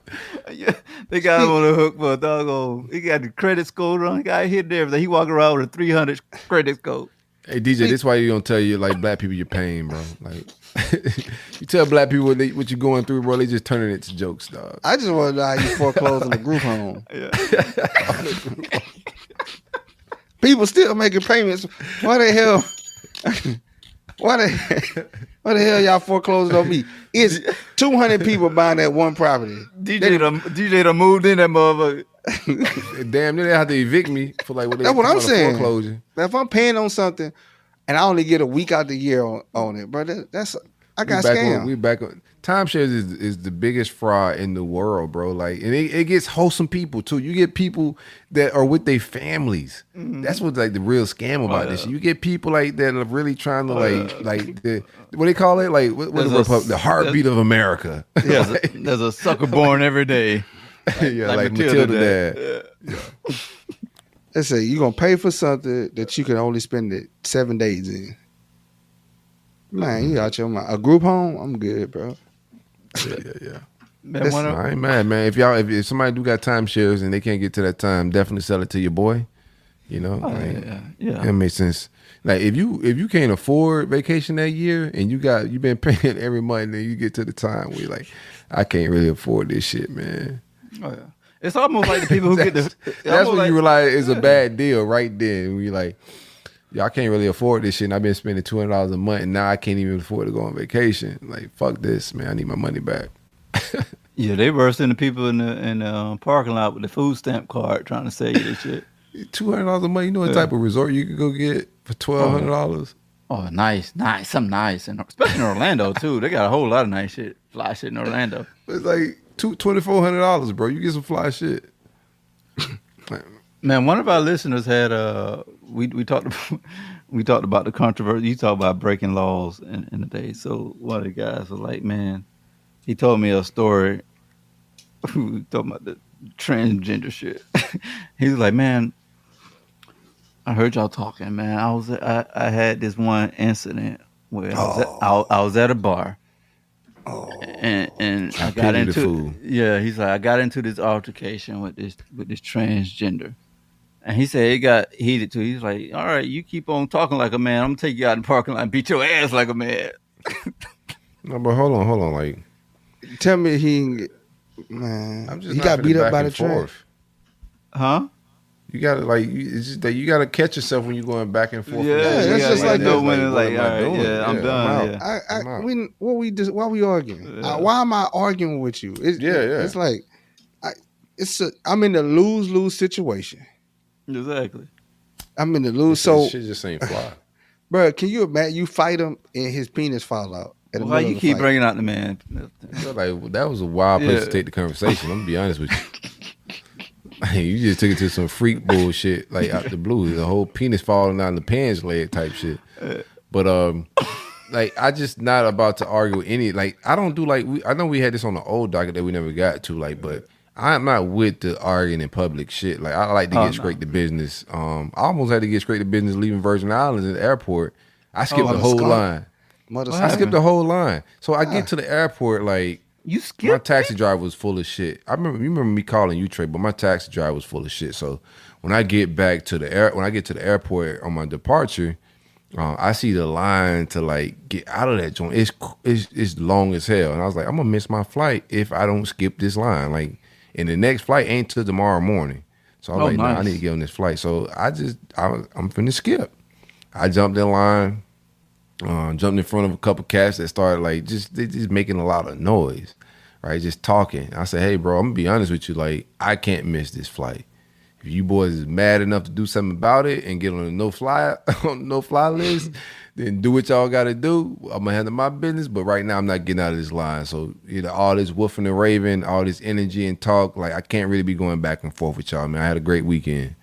Yeah, they got him on the hook for a doggone. He got the credit score on. He got hit and everything. He walking around with a 300 credit score. Hey DJ, this why you don't tell you like black people your pain, bro. Like you tell black people what you're going through, bro. They just turning it to jokes, dog. I just want to know how you foreclose on the group home. Yeah. People still making payments. Why the hell? Why the hell y'all foreclosing on me? It's 200 people buying that one property. DJ done moved in that motherfucker. Damn, they have to evict me for like what they That's what I'm saying. foreclosure. Now, if I'm paying on something and I only get a week out the year on it, bro, that's I got scammed. We back on timeshares is the biggest fraud in the world, bro. Like, and it gets wholesome people too. You get people that are with their families. Mm-hmm. That's what's like the real scam about this. You get people like that are really trying to like the what they call it, like what the heartbeat of America. There's a sucker born every day. Yeah, like Matilda Dad. Yeah. They say you're gonna pay for something that you can only spend it 7 days in. Man, you out your mind. A group home, I'm good, bro. Yeah. Man, I ain't mad, man. If somebody do got timeshares and they can't get to that time, definitely sell it to your boy. You know, yeah. That makes sense. Like if you can't afford vacation that year and you've been paying every month, and then you get to the time where you're like, I can't really afford this shit, man. Oh yeah. It's almost like the people who get the. That's when you realize it's a bad deal right then. When you're like, I can't really afford this shit. And I've been spending $200 a month, and now I can't even afford to go on vacation. Like, fuck this, man. I need my money back. Yeah, they worse than the people in the parking lot with the food stamp card trying to sell you this shit. $200 a month. You know what type of resort you could go get for $1,200? Oh, nice, something nice, and especially in Orlando too. They got a whole lot of nice shit, fly shit in Orlando. It's like $2,400, bro. You get some fly shit. Man, one of our listeners had we talked about the controversy. You talk about breaking laws in the day. So one of the guys was like, man, he told me a story. We talking about the transgender shit. He was like, man, I heard y'all talking, man. I had this one incident where I was at a bar. And I got into fool. Yeah, he's like, I got into this altercation with this transgender. And he said it got heated too. He's like, all right, you keep on talking like a man. I'm gonna take you out in the parking lot and beat your ass like a man. No, but hold on. Like, tell me he got beat up by the train. Huh? You gotta like, it's just that you gotta catch yourself when you're going back and forth. Yeah, that's just like no this. when like, all right, yeah, I'm done. Why we arguing? Why am I arguing with you? It's like I'm in a lose situation. Exactly. I'm in the lose. So shit just ain't fly. Bro, can you imagine you fight him and his penis fall out? Why you keep bringing out the man? Like, that was a wild place to take the conversation. I'm gonna be honest with you. You just took it to some freak bullshit, like out the blue. The whole penis falling out in the pants leg type shit. But like, I just not about to argue with any. Like, I don't do like I know we had this on the old docket that we never got to. Like, but I'm not with the arguing in public shit. Like, I like to get straight to business. I almost had to get straight to business leaving Virgin Islands at the airport. I skipped the whole line. I skipped the whole line. So I get to the airport, like, you skipped. My taxi driver was full of shit. You remember me calling you, Trey, but my taxi driver was full of shit. So when I get back to the airport on my departure, I see the line to like get out of that joint. It's long as hell, and I was like, I'm gonna miss my flight if I don't skip this line. Like, and the next flight ain't till tomorrow morning. So I was like, nah, I need to get on this flight. So I'm finna skip. I jumped in line. Jumped in front of a couple cats that started like just making a lot of noise, right? Just talking. I said, hey, bro, I'm gonna be honest with you. Like, I can't miss this flight. If you boys is mad enough to do something about it and get on a no fly list, then do what y'all got to do. I'm gonna handle my business. But right now, I'm not getting out of this line. So all this woofing and raving, all this energy and talk, like I can't really be going back and forth with y'all, man. I had a great weekend,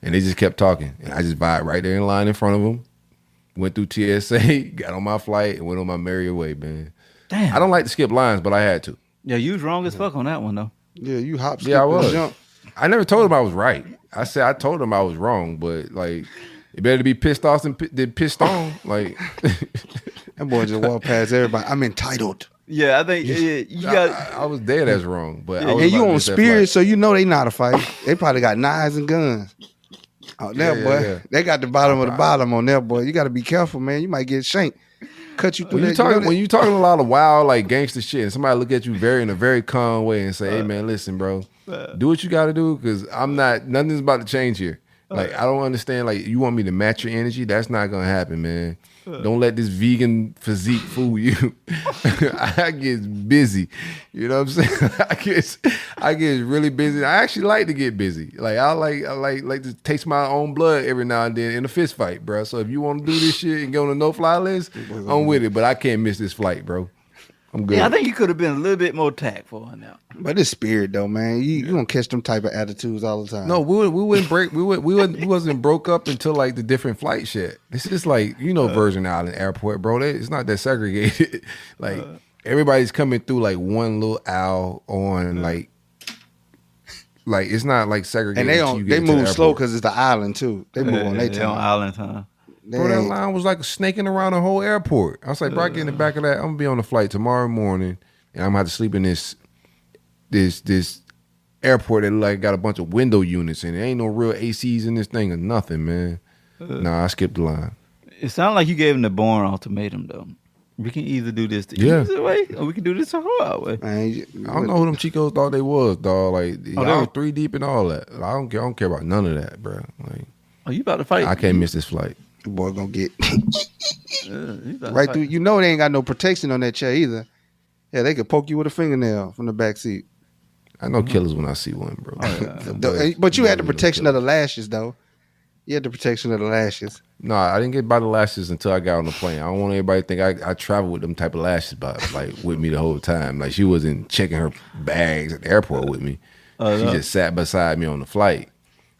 and they just kept talking, and I just vibed right there in line in front of them. Went through TSA, got on my flight, and went on my merry way, man. Damn. I don't like to skip lines, but I had to. Yeah, you was wrong as fuck on that one, though. Yeah, you hop, skip, I was. jump. I never told him I was right. I told him I was wrong, but like, it better to be pissed off than pissed on. Like, that boy just walked past everybody. I'm entitled. Yeah, I think you got. I was dead as wrong, but and you on Spirit, so you know they not a fight. They probably got knives and guns. Oh, that boy, they got the bottom of the bottom on that boy. You got to be careful, man. You might get shanked. Cut you through when you talking a lot of wild like gangster shit, and somebody look at you in a very calm way and say, "Hey, man, listen, bro, do what you got to do, because nothing's about to change here." Like, I don't understand. Like, you want me to match your energy? That's not gonna happen, man. Don't let this vegan physique fool you. I get busy. You know what I'm saying? I get really busy. I actually like to get busy. Like, I like to taste my own blood every now and then in a fist fight, bro. So if you want to do this shit and go on a no-fly list, I'm with it. But I can't miss this flight, bro. I'm good. Yeah, I think you could have been a little bit more tactful on that. But it's Spirit though, man. You gonna catch them type of attitudes all the time. No, we wouldn't break. We wasn't broke up until like the different flight shit. This is like, Virgin Island Airport, bro. It's not that segregated. Like, everybody's coming through like one little aisle on like it's not like segregated. And they move slow because it's the island too. They move on their time. On island time. Bro, that line was like snaking around the whole airport. I was like, bro, I get in the back of that. I'm gonna be on the flight tomorrow morning, and I'm gonna have to sleep in this airport that like got a bunch of window units in it. Ain't no real ACs in this thing or nothing, man. Nah, I skipped the line. It sounded like you gave him the Bourne ultimatum, though. We can either do this the easy way, or we can do this the hard way. Man, I don't know who them Chicos thought they was, dog. Like, y'all 3 deep and all that. I don't care about none of that, bro. Like, you about to fight? I can't miss this flight. Boy gonna get right through. You know they ain't got no protection on that chair either. Yeah, they could poke you with a fingernail from the back seat. I know killers when I see one, bro. But you had the protection of the lashes, though. You had the protection of the lashes. No, I didn't get by the lashes until I got on the plane. I don't want everybody to think I traveled with them type of lashes with me the whole time. Like, she wasn't checking her bags at the airport with me. She just sat beside me on the flight.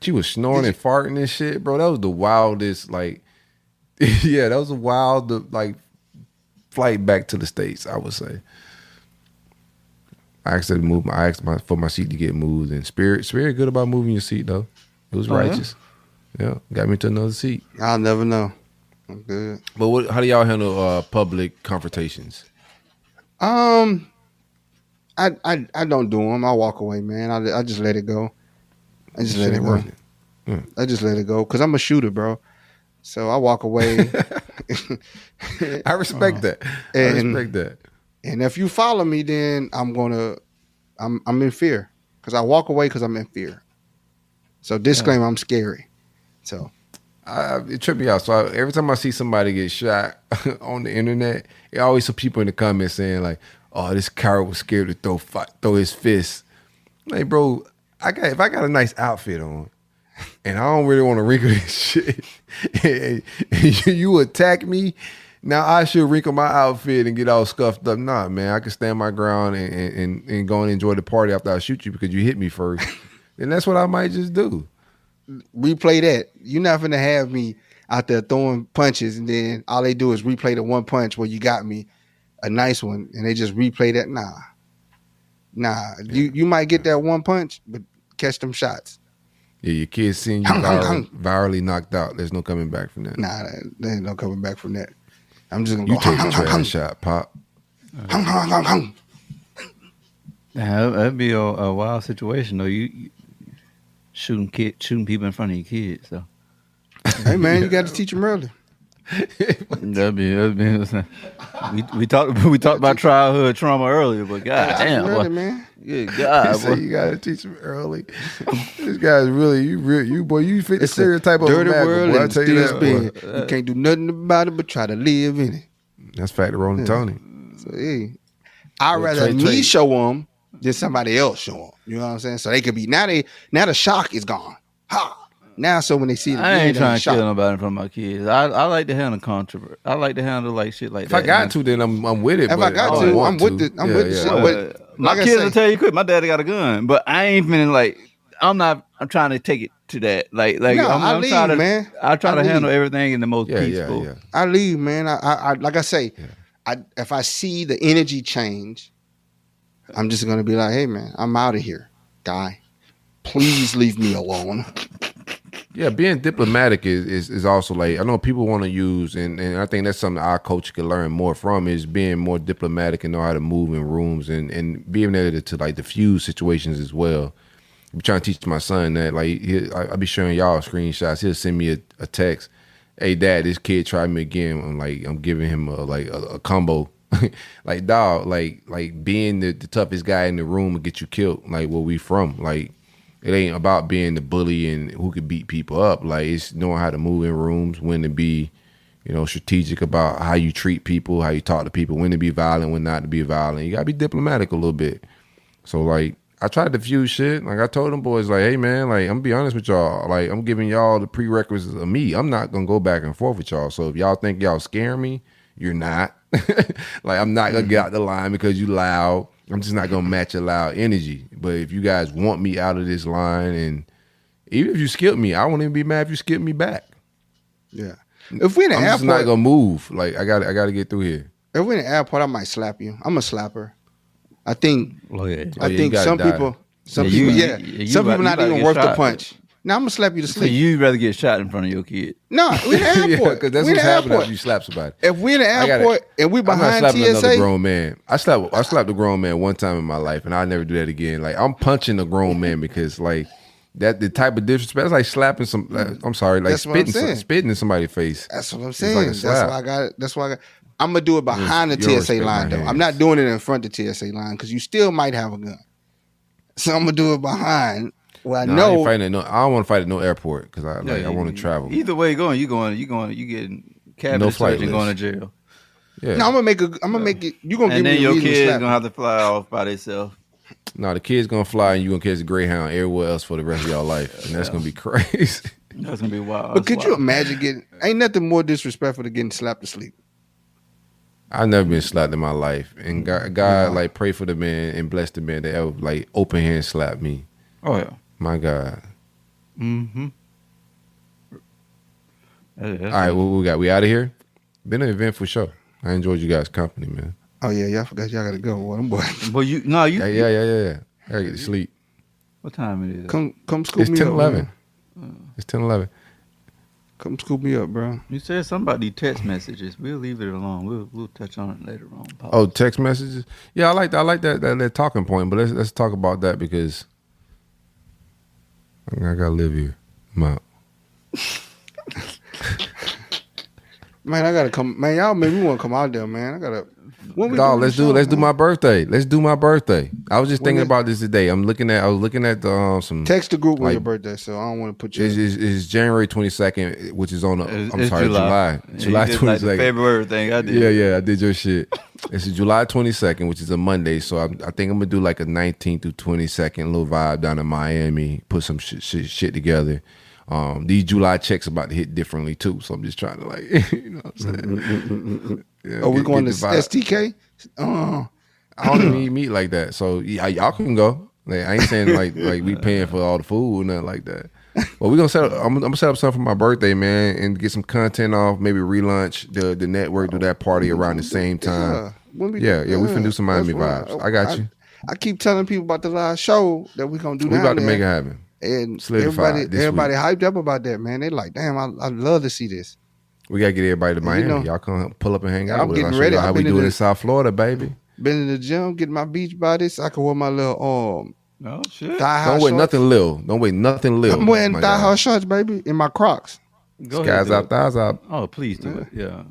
She was snoring and farting and shit, bro. That was the wildest, like, yeah, that was a wild, like, flight back to the States, I would say. I asked for my seat to get moved, and Spirit good about moving your seat though. It was righteous. Yeah, got me to another seat. I'll never know. I'm good. But how do y'all handle public confrontations? I don't do them. I walk away, man. I just let it go. I just let it go. I just let it go because I'm a shooter, bro. So I walk away. I respect that. I respect that. And if you follow me, then I'm in fear because I walk away because I'm in fear. So disclaimer, I'm scary. So it tripped me out. So every time I see somebody get shot on the internet, it always some people in the comments saying like, "Oh, this coward was scared to throw his fist." Like, bro, if I got a nice outfit on, and I don't really want to wrinkle this shit, and you attack me, now I should wrinkle my outfit and get all scuffed up. Nah, man, I can stand my ground and go and enjoy the party after I shoot you because you hit me first. And that's what I might just do. Replay that. You're not gonna have me out there throwing punches and then all they do is replay the one punch where you got me, a nice one, and they just replay that. Nah. You might get that one punch, but catch them shots. Yeah, your kids seeing you virally knocked out. There's no coming back from that. Nah, there ain't no coming back from that. I'm just gonna you take the trash shot, Pop. That'd be a wild situation though. You shooting people in front of your kids. So, hey man, you got to teach them early. that'd be. We talked about childhood trauma earlier, but goddamn, early, man. Good God, boy. You gotta teach them early. This guy's really you fit the stereotype of dirty a dirty world. Boy, I tell you that. You can't do nothing about it but try to live in it. That's fact of Rolling Tony. So hey, I'd rather me show them than somebody else show them. You know what I'm saying? So they could be now the shock is gone. Ha! Now, so when they see it, I ain't trying to kill nobody in front of my kids. I like to handle controversy. I like to handle like shit like that. If I got to, then I'm with it. If I got to, I'm with it. I'm with the shit. But my kids will tell you quick. My daddy got a gun, but I ain't feeling like I'm trying to take it to that. Like no, I'm leave, trying to, man. I try to handle everything in the most peaceful. Yeah. I leave, man. I like I say, if I see the energy change, I'm just gonna be like, hey, man, I'm out of here, guy. Please leave me alone. Yeah, being diplomatic is also like, I know people want to use, and I think that's something our coach can learn more from, is being more diplomatic and know how to move in rooms and being able to like diffuse situations as well. I'm trying to teach my son that, like, I'll be showing y'all screenshots. He'll send me a text. Hey, Dad, this kid tried me again. I'm giving him a combo. Like, dog, like being the toughest guy in the room will get you killed. Like, where we from? Like, it ain't about being the bully and who could beat people up. Like, it's knowing how to move in rooms, when to be, strategic about how you treat people, how you talk to people, when to be violent, when not to be violent. You gotta be diplomatic a little bit. So, like, I tried to diffuse shit. Like, I told them boys, like, hey, man, like, I'm gonna be honest with y'all. Like, I'm giving y'all the prerequisites of me. I'm not gonna go back and forth with y'all. So if y'all think y'all scaring me, you're not. Like, I'm not gonna get out the line because you loud. I'm just not gonna match your loud energy. But if you guys want me out of this line, and even if you skip me, I won't even be mad if you skip me back. Yeah. If we're in the I'm airport, just not gonna move. Like, I gotta get through here. If we're in the airport, I might slap you. I'm a slapper. I think some people not even worth the punch. Now I'm gonna slap you to sleep. So you'd rather get shot in front of your kid? No, we're in the airport. Because that's what's happening after you slap somebody. If we're in the airport and we behind I'm not slapping TSA, another grown man. I slapped a grown man one time in my life, and I'll never do that again. Like, I'm punching a grown man because, like, that the type of disrespect. It's like slapping some. I'm sorry, like spitting in somebody's face. That's what I'm saying. That's why I got it. That's why I got. I'm gonna do it behind the TSA line though. I'm not doing it in front of the TSA line because you still might have a gun. So I'm gonna do it behind. Well, I know. I don't want to fight at no airport because I want to travel. Either way, you getting cabinet search and going to jail. Yeah. No, I'm gonna make it. You gonna and give me then a your reason to kid's slap gonna have to fly off by themselves. No, the kid's gonna fly and you gonna catch a Greyhound everywhere else for the rest of y'all life, and that's gonna be crazy. That's gonna be wild. But could you imagine getting? Ain't nothing more disrespectful than getting slapped to sleep. I've never been slapped in my life, and God like, pray for the man and bless the man that ever like open hand slap me. Oh yeah, my God. Mm-hmm. All right, what we got? We out of here. Been an event for sure. I enjoyed you guys' company, man. Oh yeah, y'all forgot y'all gotta go. Well, I'm boy. But you. Yeah. I gotta get to sleep. What time it is? Come scoop it's me 10, up. 11. It's 10:11. Come scoop me up, bro. You said something about these text messages. We'll leave it alone. We'll touch on it later on. Pause. Oh, text messages. Yeah, I like that talking point. But let's talk about that because I gotta live here. I'm out. Man, I gotta come. Man, y'all made me want to come out there, man. I gotta. Dog, let's do my birthday. Let's do my birthday. I was just thinking about this today. I was looking at some text the group on your birthday, so I don't want to put you. It's January 22nd, which is on July 22nd. Like the February thing I did. Yeah, I did your shit. It's July 22nd, which is a Monday. So I think I'm gonna do like a 19th through 22nd little vibe down in Miami. Put some shit together. These July checks about to hit differently too, so I'm just trying to like, you know what I'm saying? Yeah, we going to STK? I don't even eat meat like that, so y'all can go. Like, I ain't saying like we paying for all the food or nothing like that. But we gonna set up. I'm gonna set up something for my birthday, man, and get some content off. Maybe relaunch the network, do that party around the same time. Yeah, we finna do some Miami vibes. I got you. I keep telling people about the live show that we gonna do. We about to make it happen. And everybody hyped up about that, man. They like, damn, I'd love to see this. We gotta get everybody to Miami. Y'all come pull up and hang out. I'm getting ready. How we do it in South Florida, baby. Been in the gym, getting my beach body so I can wear my little shit. Don't wear nothing little. I'm wearing thigh-high shorts, baby, in my Crocs. Skies out, thighs out. Oh, please do it. Yeah.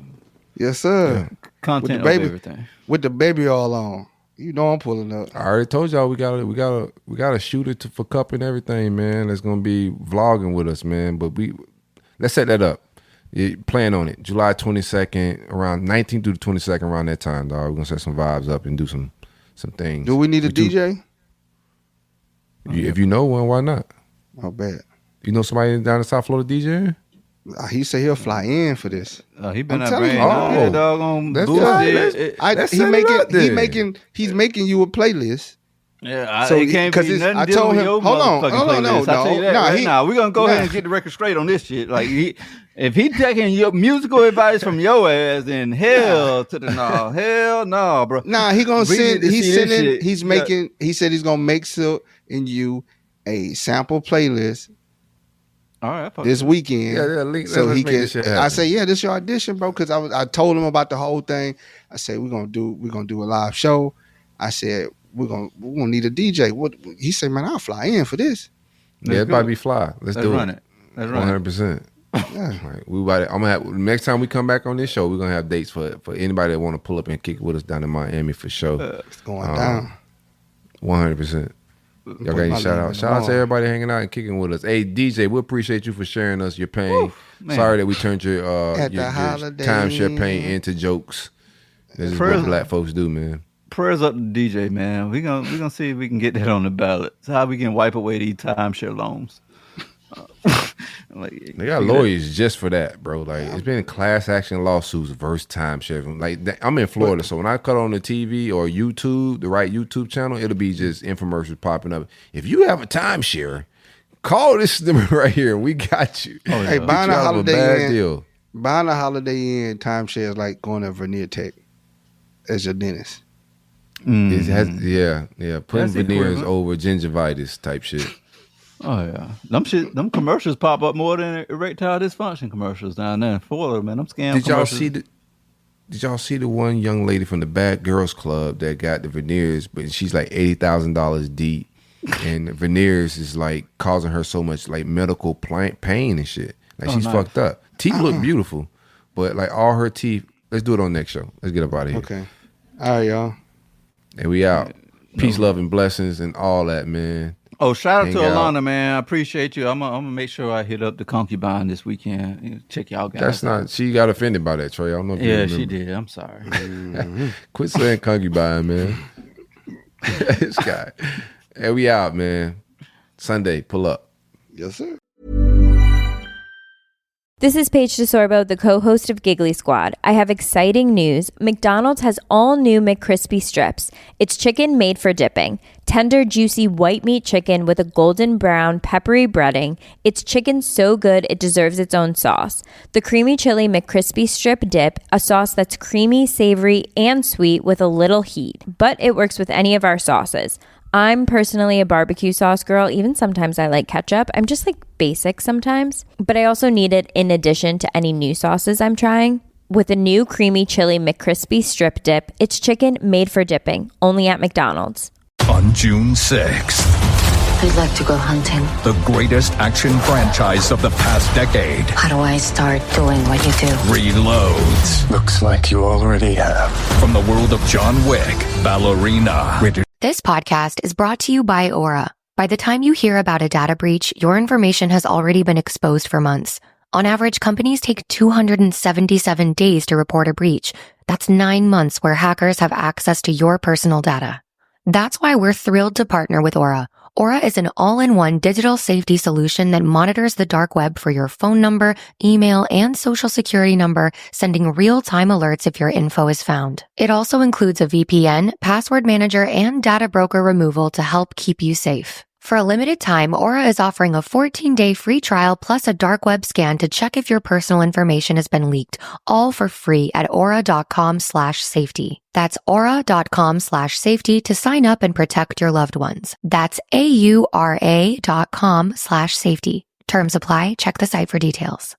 Yes, sir. Yeah. Content with the baby, of everything. With the baby all on. You know I'm pulling up. I already told y'all we gotta shoot it for cup and everything, man. That's gonna be vlogging with us, man. But let's set that up. Plan on it. July 22nd, around 19th through the 22nd, around that time, dog. We're gonna set some vibes up and do some things. Do we need a DJ? If you know one, why not? I'll bet. You know somebody down in South Florida DJ? He said he'll fly in for this. He been out bringing doggone he's making you a playlist. Yeah, so it can't be nothing. I told him, hold on, no, we're gonna go ahead and get the record straight on this shit. Like, if he taking your musical advice from your ass, then hell no, bro. Nah, he gonna send. He's sending. He's making. He said he's gonna make Silk and you a sample playlist. All right, this weekend, so he can. I say, yeah, this your audition, bro. Because I told him about the whole thing. I said we're gonna do a live show. I said we're gonna need a DJ. What he said, man, I'll fly in for this. Yeah, it might be fly. Let's do it. Let's run it. 100%. Yeah, right. I'm gonna have next time we come back on this show. We're gonna have dates for anybody that want to pull up and kick it with us down in Miami for sure. It's going down. 100%. Y'all got any shout out? Shout out to everybody hanging out and kicking with us. Hey, DJ, we appreciate you for sharing us your pain. Sorry that we turned your timeshare pain into jokes. This is what black folks do, man. Prayers up to DJ, man. We gonna see if we can get that on the ballot. It's how we can wipe away these timeshare loans. They got lawyers just for that, bro. Like, it's been class action lawsuits versus timeshare. Like, I'm in Florida, so when I cut on the TV or YouTube, the right YouTube channel, it'll be just infomercials popping up. If you have a timeshare, call this number right here, and we got you. Oh, yeah. Hey, buying a Holiday Inn timeshare is like going to Vernier Tech as your dentist. It has, putting veneers over gingivitis type shit. Oh yeah, them commercials pop up more than erectile dysfunction commercials down there in Florida, man. I'm scam. Did y'all see the one young lady from the Bad Girls Club that got the veneers, but she's like $80,000 deep, and the veneers is like causing her so much like medical pain and shit. Like, she's fucked up. Teeth look beautiful, but like all her teeth. Let's do it on next show. Let's get up out of here. Okay. All right, y'all. And we out. Peace, love, and blessings, and all that, man. Oh, shout out to Alana, man. I appreciate you. I'm gonna make sure I hit up the Concubine this weekend. Check y'all guys. That's not. She got offended by that, Trey. I don't know if you remember. She did. I'm sorry. Quit saying Concubine, man. This guy. And we out, man. Sunday, pull up. Yes, sir. This is Paige DeSorbo, the co-host of Giggly Squad. I have exciting news. McDonald's has all new McCrispy strips. It's chicken made for dipping. Tender, juicy white meat chicken with a golden brown, peppery breading. It's chicken so good it deserves its own sauce. The creamy chili McCrispy strip dip, a sauce that's creamy, savory, and sweet with a little heat. But it works with any of our sauces. I'm personally a barbecue sauce girl. Even sometimes I like ketchup. I'm just like basic sometimes. But I also need it in addition to any new sauces I'm trying. With a new creamy chili McCrispy strip dip, it's chicken made for dipping, only at McDonald's. On June 6th, I'd like to go hunting. The greatest action franchise of the past decade How do I start doing what you do? reloads. Looks like you already have. From the world of John Wick, Ballerina. This podcast is brought to you by Aura. By the time you hear about a data breach, your information has already been exposed for months. On average, companies take 277 days to report a breach. That's 9 months where hackers have access to your personal data. That's why we're thrilled to partner with Aura. Aura is an all-in-one digital safety solution that monitors the dark web for your phone number, email, and social security number, sending real-time alerts if your info is found. It also includes a VPN, password manager, and data broker removal to help keep you safe. For a limited time, Aura is offering a 14-day free trial plus a dark web scan to check if your personal information has been leaked, all for free at aura.com/safety. That's aura.com/safety to sign up and protect your loved ones. That's AURA.com/safety. Terms apply. Check the site for details.